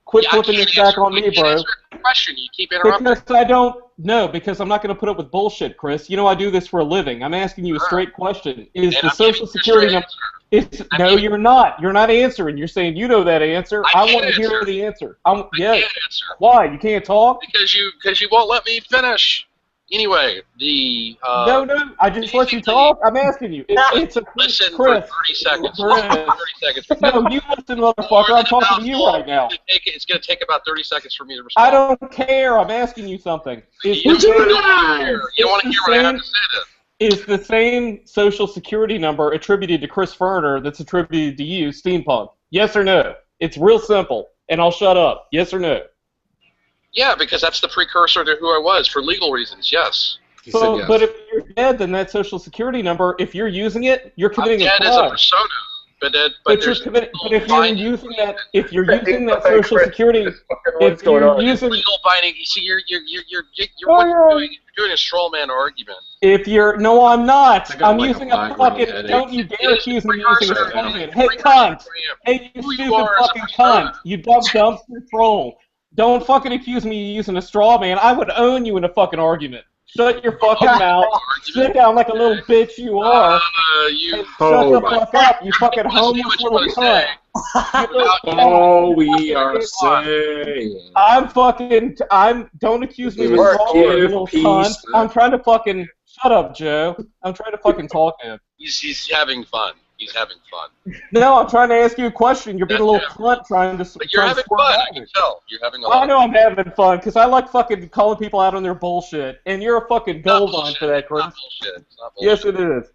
Speaker 4: Quit flipping this back on me, bro.
Speaker 1: Question. You keep interrupting.
Speaker 4: Because I don't know. Because I'm not going to put up with bullshit, Chris. You know I do this for a living. I'm asking you a straight question. Is the social security number? No, you're not. You're not answering. You're saying you know that answer. I want to hear the answer.
Speaker 1: I can't answer.
Speaker 4: Why? You can't talk?
Speaker 1: Because you won't let me finish. Anyway,
Speaker 4: no, I just let you talk. I'm asking you. It's a
Speaker 1: listen
Speaker 4: Chris.
Speaker 1: For 30 seconds. 30 seconds.
Speaker 4: No, you listen, motherfucker. I'm talking to you right now.
Speaker 1: It's going to take about 30 seconds for me to respond.
Speaker 4: I don't care. I'm asking you something.
Speaker 1: You don't want to hear what I have to say then.
Speaker 4: Is the same social security number attributed to Chris Ferner that's attributed to you, Steampunk? Yes or no? It's real simple, and I'll shut up. Yes or no?
Speaker 1: Yeah, because that's the precursor to who I was for legal reasons. Yes.
Speaker 4: So, yes. But if you're dead, then that social security number, if you're using it, you're committing a crime.
Speaker 1: I'm dead as a persona. But
Speaker 4: if you're using that Social Security, if you're using
Speaker 1: legal binding, you see, you're doing a straw man argument.
Speaker 4: If you're no, I'm not. I'm using a fucking. Don't you dare accuse me of using a straw man. Hey, cunt. Hey, you stupid fucking cunt. You dumb dumpster troll. Don't fucking accuse me of using a straw man. I would own you in a fucking argument. Shut your fucking mouth. Sit down like a little bitch you are. Shut the fuck up, you fucking homeless little cunt.
Speaker 2: All we are saying.
Speaker 4: Don't accuse me of a straw man, you little cunt. I'm trying to fucking, shut up, Joe. I'm trying to fucking talk to him.
Speaker 1: He's having fun. He's having fun.
Speaker 4: No, I'm trying to ask you a question. You're being a little cunt trying to.
Speaker 1: But you're having fun. I can tell. You're having a lot.
Speaker 4: I know I'm having fun because I like fucking calling people out on their bullshit, and you're a fucking gold mine for that, Chris.
Speaker 1: It's not bullshit.
Speaker 4: Yes, it is.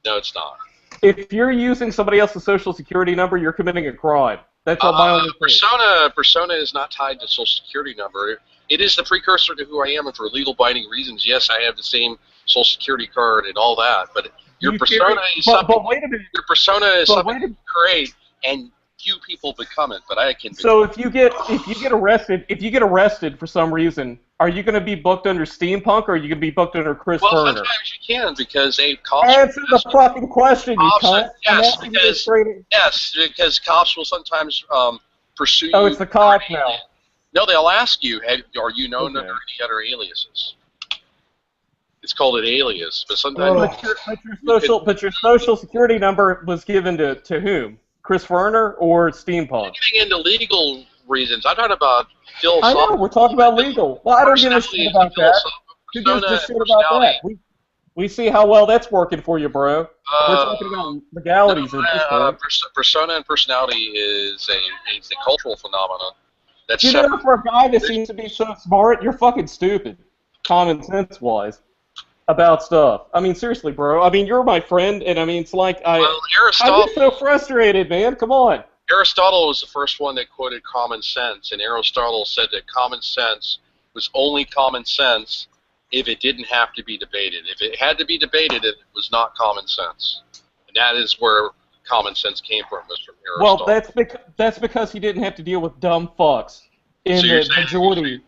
Speaker 1: No, it's not.
Speaker 4: If you're using somebody else's social security number, you're committing a crime. That's all my only thing.
Speaker 1: Persona is not tied to social security number. It is the precursor to who I am, and for legal binding reasons, yes, I have the same social security card and all that, but your persona is something. But wait a minute. Your persona is something you create, and few people become it. But I can.
Speaker 4: So if you get arrested for some reason, are you going to be booked under Steampunk, or are you going to be booked under Chris Turner?
Speaker 1: Well, sometimes you can because cops.
Speaker 4: Answer the fucking question, you cunt.
Speaker 1: Yes, because cops will sometimes pursue you.
Speaker 4: Oh, it's the cops now.
Speaker 1: No, they'll ask you, are you known under any other aliases? It's called an alias, but sometimes.
Speaker 4: But your social security number was given to whom? Chris Werner or Steampunk?
Speaker 1: Getting into legal reasons. I'm talking about philosophical.
Speaker 4: I know, we're talking about legal. Well, I don't give a shit about that. Who gives a shit about that? We see how well that's working for you, bro. We're talking about legalities at this point.
Speaker 1: Persona and personality is a cultural phenomenon. That's
Speaker 4: for a guy that seems to be so smart, you're fucking stupid, common sense wise, about stuff. I mean, seriously, bro. I mean, you're my friend, and I mean, it's like I'm just so frustrated, man. Come on.
Speaker 1: Aristotle was the first one that quoted common sense, and Aristotle said that common sense was only common sense if it didn't have to be debated. If it had to be debated, it was not common sense. And that is where common sense came from, was from Aristotle.
Speaker 4: Well, that's because he didn't have to deal with dumb fucks in the majority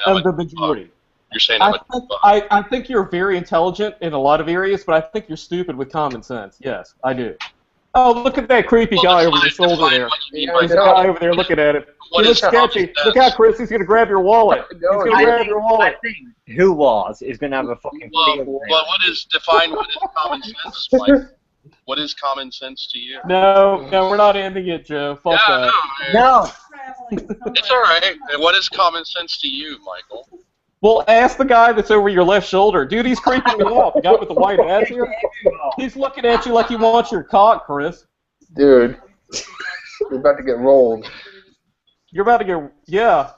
Speaker 4: of the majority.
Speaker 1: You're saying
Speaker 4: I think you're very intelligent in a lot of areas, but I think you're stupid with common sense. Yes, I do. Oh, look at that creepy guy over your shoulder there. There's a guy over there looking at it. He looks sketchy. Look out, Chris. He's going to grab your wallet. He's going to grab your wallet.
Speaker 3: I think who was is going to have a fucking
Speaker 1: field. Well, what is common sense, Mike? What is common sense to you?
Speaker 4: No, we're not ending it, Joe. Fuck that.
Speaker 3: No.
Speaker 1: It's all right. And what is common sense to you, Michael?
Speaker 4: Well, ask the guy that's over your left shoulder. Dude, he's creeping me out. The guy with the white hat here. He's looking at you like he wants your cock, Chris.
Speaker 6: Dude, you're about to get rolled.
Speaker 4: You're about to get, yeah.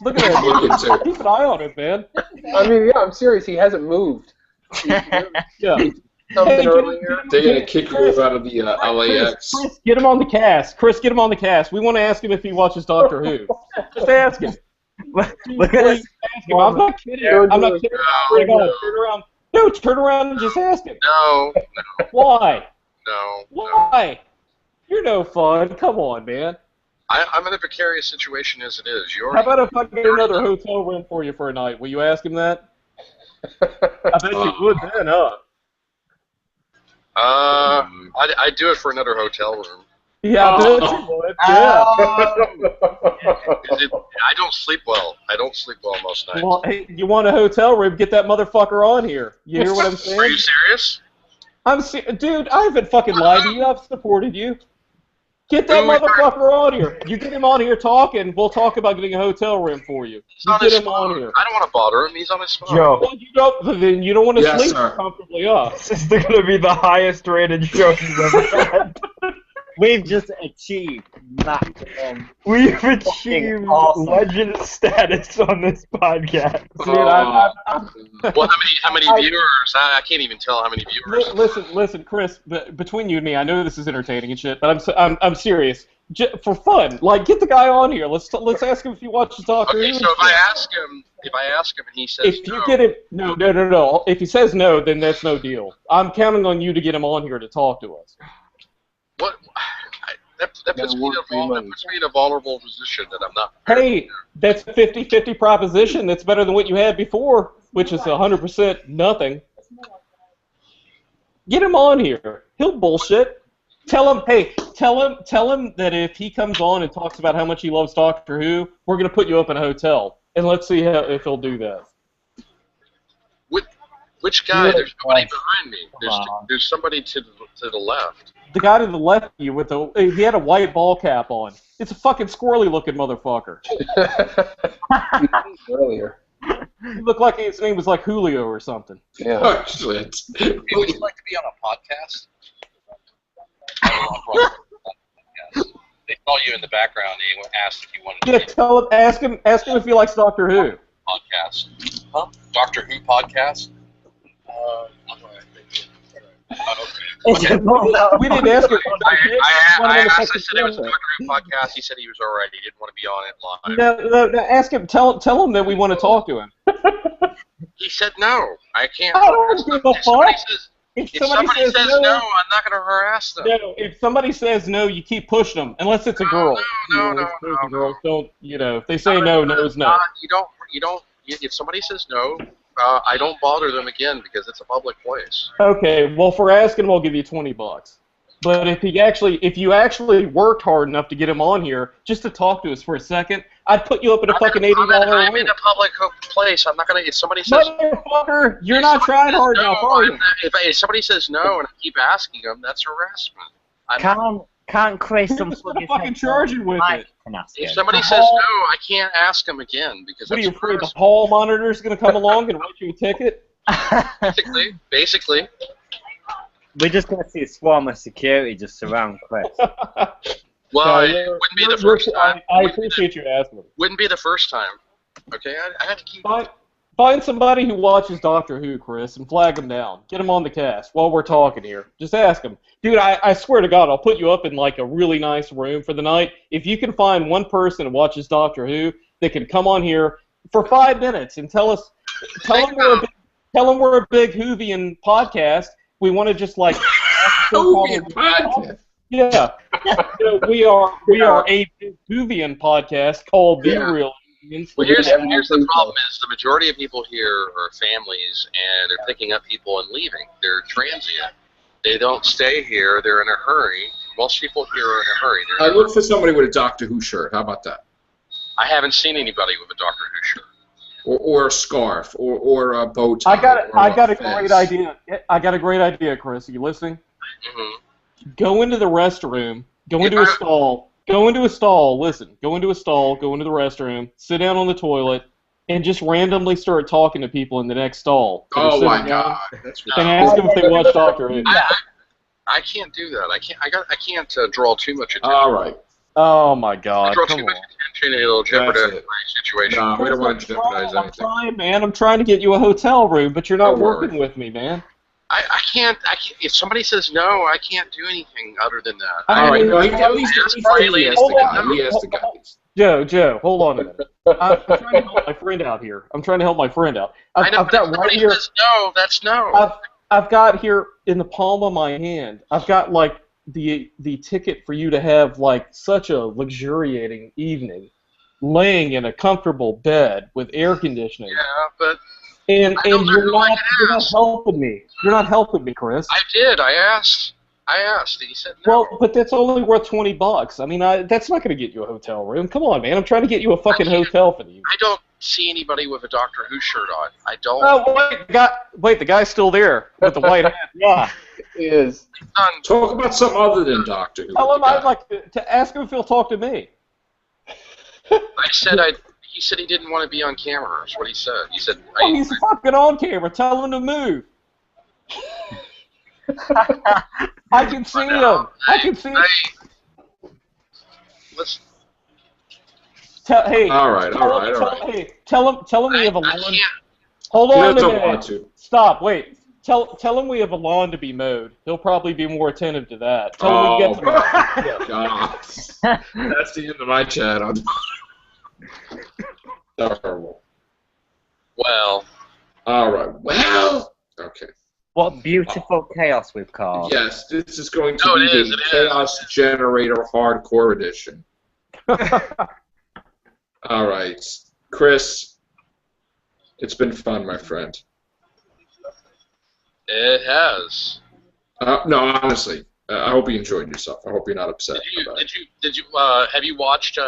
Speaker 4: Look at that. Keep an eye on him, man.
Speaker 6: I mean, yeah, I'm serious. He hasn't moved.
Speaker 4: Yeah.
Speaker 2: They're gonna kick you out of the LAX.
Speaker 4: Chris, get him on the cast. Chris, get him on the cast. We want to ask him if he watches Doctor Who. Just ask him.
Speaker 3: Look at this.
Speaker 4: I'm not kidding. I'm not kidding. Turn around. No, turn around and just ask him.
Speaker 1: No.
Speaker 4: Why?
Speaker 1: No.
Speaker 4: Why? You're no fun. Come on, man.
Speaker 1: I'm in a precarious situation as it is.
Speaker 4: How about if I get another hotel room for you for a night? Will you ask him that? I bet you would then, huh?
Speaker 1: I'd do it for another hotel room.
Speaker 4: Yeah, I bet you would. Yeah.
Speaker 1: I don't sleep well. I don't sleep well most nights.
Speaker 4: Well, hey, you want a hotel room? Get that motherfucker on here. You hear what I'm saying?
Speaker 1: Are you serious?
Speaker 4: Dude, I haven't fucking lied to you. I've supported you. Get that motherfucker on here. You get him on here talking, we'll talk about getting a hotel room for you. Get him on here.
Speaker 1: I don't want to bother him. He's on his phone.
Speaker 7: Joe.
Speaker 4: Well, then you don't want to sleep comfortably up.
Speaker 7: This is going to be the highest rated show you've ever had.
Speaker 3: We've just achieved maximum.
Speaker 7: We've achieved legend status on this podcast.
Speaker 1: Well, how many viewers? I can't even tell how many viewers.
Speaker 4: Listen, Chris. Between you and me, I know this is entertaining and shit, but I'm serious. For fun, like, get the guy on here. Let's ask him if he watches Doctor Who.
Speaker 1: Okay, so if I ask him and he says
Speaker 4: if you get it, no. If he says no, then that's no deal. I'm counting on you to get him on here to talk to us.
Speaker 1: What? That puts me in a vulnerable position that I'm not.
Speaker 4: Hey, that's a 50-50 proposition. That's better than what you had before, which is 100% nothing. Get him on here. He'll bullshit. Tell him that if he comes on and talks about how much he loves Doctor Who, we're gonna put you up in a hotel, and let's see if he'll do that.
Speaker 1: Which guy? There's nobody behind me. There's somebody to the left.
Speaker 4: The guy to the left of you he had a white ball cap on. It's a fucking squirrely looking motherfucker.
Speaker 6: Earlier.
Speaker 4: He looked like his name was like Julio or something.
Speaker 6: Yeah.
Speaker 2: Oh, shit.
Speaker 8: Hey, would you like to be on a podcast? They saw you in the background and they asked if you wanted to
Speaker 4: be ask him if he likes Doctor Who.
Speaker 8: Podcast. Huh? Doctor Who podcast?
Speaker 4: We didn't ask him.
Speaker 1: I said it was a Doctor Who podcast. He said he was alright. He didn't want to be on it live.
Speaker 4: No, ask him. Tell him that we want to talk to him.
Speaker 1: He said no. I can't.
Speaker 4: I don't give a fuck.
Speaker 1: If somebody says no, I'm not going to harass them.
Speaker 4: No, if somebody says no, you keep pushing them, unless it's a girl.
Speaker 1: No.
Speaker 4: Girls don't, if they say no, no is no.
Speaker 1: You don't. If somebody says no, I don't bother them again because it's a public place.
Speaker 4: Okay, well, for asking him, I'll give you $20. But if you actually worked hard enough to get him on here just to talk to us for a second, I'd put you up at a fucking $80
Speaker 1: I'm in a public place. I'm not gonna. If somebody says,
Speaker 4: motherfucker, you're not trying hard enough, are you?
Speaker 1: If somebody says no and I keep asking them, that's harassment.
Speaker 3: Can't Chris
Speaker 4: fucking charging with it?
Speaker 1: If somebody says no, I can't ask them again because.
Speaker 4: What are you afraid the hall monitor's gonna come along and write you a ticket?
Speaker 1: Basically.
Speaker 3: We're just going to see a swarm of security just surround Chris.
Speaker 1: Well, it wouldn't be the first time.
Speaker 4: I appreciate you asking.
Speaker 1: Wouldn't be the first time. Okay, I had to keep.
Speaker 4: Find somebody who watches Doctor Who, Chris, and flag him down. Get him on the cast while we're talking here. Just ask him. Dude, I swear to God, I'll put you up in like a really nice room for the night. If you can find one person who watches Doctor Who that can come on here for 5 minutes and tell them we're a big Whovian podcast. We want to just like yeah. We are a Whovian podcast called The Real Whovians.
Speaker 1: Well, here's the problem: is the majority of people here are families, and they're picking up people and leaving. They're transient. They don't stay here. They're in a hurry. Most people here are in a hurry.
Speaker 2: I look for somebody with a Doctor Who shirt. How about that?
Speaker 1: I haven't seen anybody with a Doctor Who shirt.
Speaker 2: Or a scarf, or a bow tie.
Speaker 4: I got a great idea. I got a great idea, Chris. Are you listening?
Speaker 1: Mm-hmm.
Speaker 4: Go into the restroom. Go into a stall. Go into a stall. Listen. Go into a stall. Go into the restroom. Sit down on the toilet, and just randomly start talking to people in the next stall.
Speaker 2: Oh my God! That's
Speaker 4: and ask them if they watch Doctor Who.
Speaker 1: I can't do that. I can't draw too much attention.
Speaker 2: All right.
Speaker 4: Oh my God!
Speaker 1: Draw too much attention, and it'll jeopardize my situation.
Speaker 2: No, we don't want to jeopardize anything.
Speaker 4: I'm trying, man. I'm trying to get you a hotel room, but you're not working with me, man.
Speaker 1: I can't. If somebody says no, I can't do anything other than that.
Speaker 2: All right. Well, at least he has the guys.
Speaker 4: Joe, hold on a minute. I'm trying to help my friend out here. I've got right here.
Speaker 1: Says no, that's no.
Speaker 4: I've got here in the palm of my hand. I've got like the ticket for you to have like such a luxuriating evening, laying in a comfortable bed with air conditioning.
Speaker 1: Yeah, but
Speaker 4: you're not helping me. You're not helping me, Chris.
Speaker 1: I did. I asked. And he said no.
Speaker 4: Well, but that's only worth $20. I mean, that's not going to get you a hotel room. Come on, man. I'm trying to get you a fucking hotel for the evening.
Speaker 1: I don't see anybody with a Doctor Who shirt on. I don't.
Speaker 4: Oh, wait, the guy's still there with the white hat.
Speaker 3: Yeah, he is.
Speaker 2: Talk about something other than Doctor Who.
Speaker 4: Tell him I'd like to ask him if he'll talk to me.
Speaker 1: He said he didn't want to be on camera. That's what he said. He said.
Speaker 4: Oh, he's fucking on camera. Tell him to move. I can see him. I can see him.
Speaker 1: Listen.
Speaker 2: All right.
Speaker 4: Tell him we have a lawn. Hold on a minute. Stop. Wait. Tell him we have a lawn to be mowed. He'll probably be more attentive to that. Tell him we get
Speaker 2: God. That's the end of my chat. Terrible.
Speaker 1: Well.
Speaker 2: All right. Well. Okay.
Speaker 3: What beautiful chaos we've caused.
Speaker 2: Yes, this is going to be the Chaos Generator Hardcore Edition. All right. Chris, it's been fun, my friend.
Speaker 1: It has.
Speaker 2: No, honestly, I hope you enjoyed yourself. I hope you're not upset.
Speaker 1: Did you have you watched?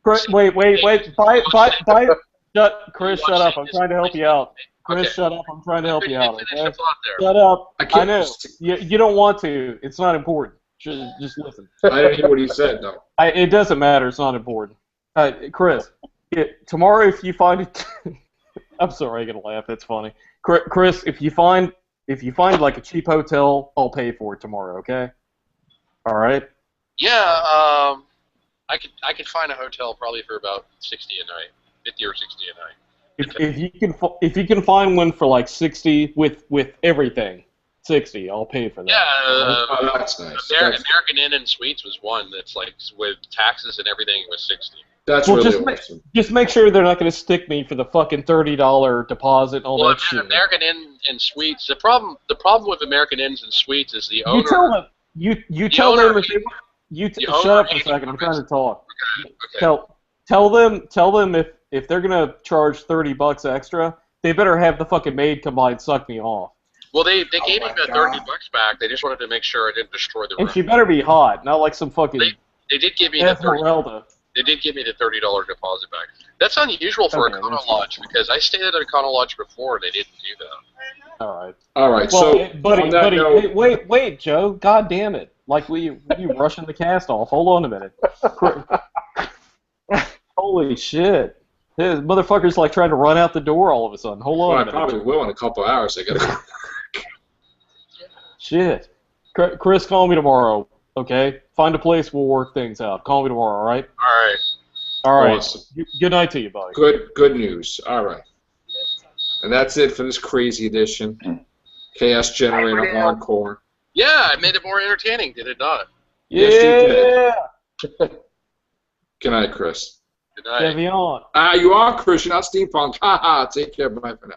Speaker 4: Wait. Chris, shut up. I'm trying to help you out. Chris, shut up. I'm trying to help you out. Okay? Shut up. I know. You don't want to. It's not important. Just listen.
Speaker 2: I didn't hear what he said, though.
Speaker 4: It doesn't matter. It's not important. Chris, tomorrow if you find it, I'm sorry, I'm gonna laugh. That's funny. Chris, if you find like a cheap hotel, I'll pay for it tomorrow. Okay. All right.
Speaker 1: Yeah. I could find a hotel probably for about 60 a night, 50 or 60 a night.
Speaker 4: If you can find one for like 60 with everything, 60, I'll pay for that.
Speaker 1: Yeah,
Speaker 2: that's nice.
Speaker 1: American Inn and Suites was one that's like with taxes and everything it was 60.
Speaker 2: That's really awesome.
Speaker 4: Just make sure they're not going to stick me for the fucking $30 deposit and all that shit.
Speaker 1: American Inn and Suites. The problem with American Inns and Suites is the owner.
Speaker 4: You tell them if they shut up for a second. I'm trying to talk. Okay. Tell them if they're gonna charge $30 extra, they better have the fucking maid come by and suck me off.
Speaker 1: Well, they gave me the $30 back. They just wanted to make sure I didn't destroy the room.
Speaker 4: And she better be hot, not like some fucking.
Speaker 1: They did give me the $30. They did give me the $30 deposit back. That's unusual for a Econo Lodge because I stayed at an Econo Lodge before and they didn't do that.
Speaker 4: All right.
Speaker 2: Well,
Speaker 4: so, buddy, wait, Joe. God damn it! Like you rushing the cast off. Hold on a minute. Holy shit! This motherfucker's like trying to run out the door all of a sudden. Hold on a minute.
Speaker 2: I probably will in a couple hours. I gotta.
Speaker 4: Shit. Chris, call me tomorrow. Okay, find a place. We'll work things out. Call me tomorrow. All right. All right.
Speaker 2: Awesome.
Speaker 4: Good night to you, buddy.
Speaker 2: Good news. All right. And that's it for this crazy edition. Chaos Generator Hardcore.
Speaker 1: Yeah, it made it more entertaining, did it not?
Speaker 4: Yeah.
Speaker 2: Yes, you did. Good night, Chris.
Speaker 1: Good night.
Speaker 4: Deviant.
Speaker 2: You are Chris. You're not steampunk. Ha ha. Take care. Bye for now.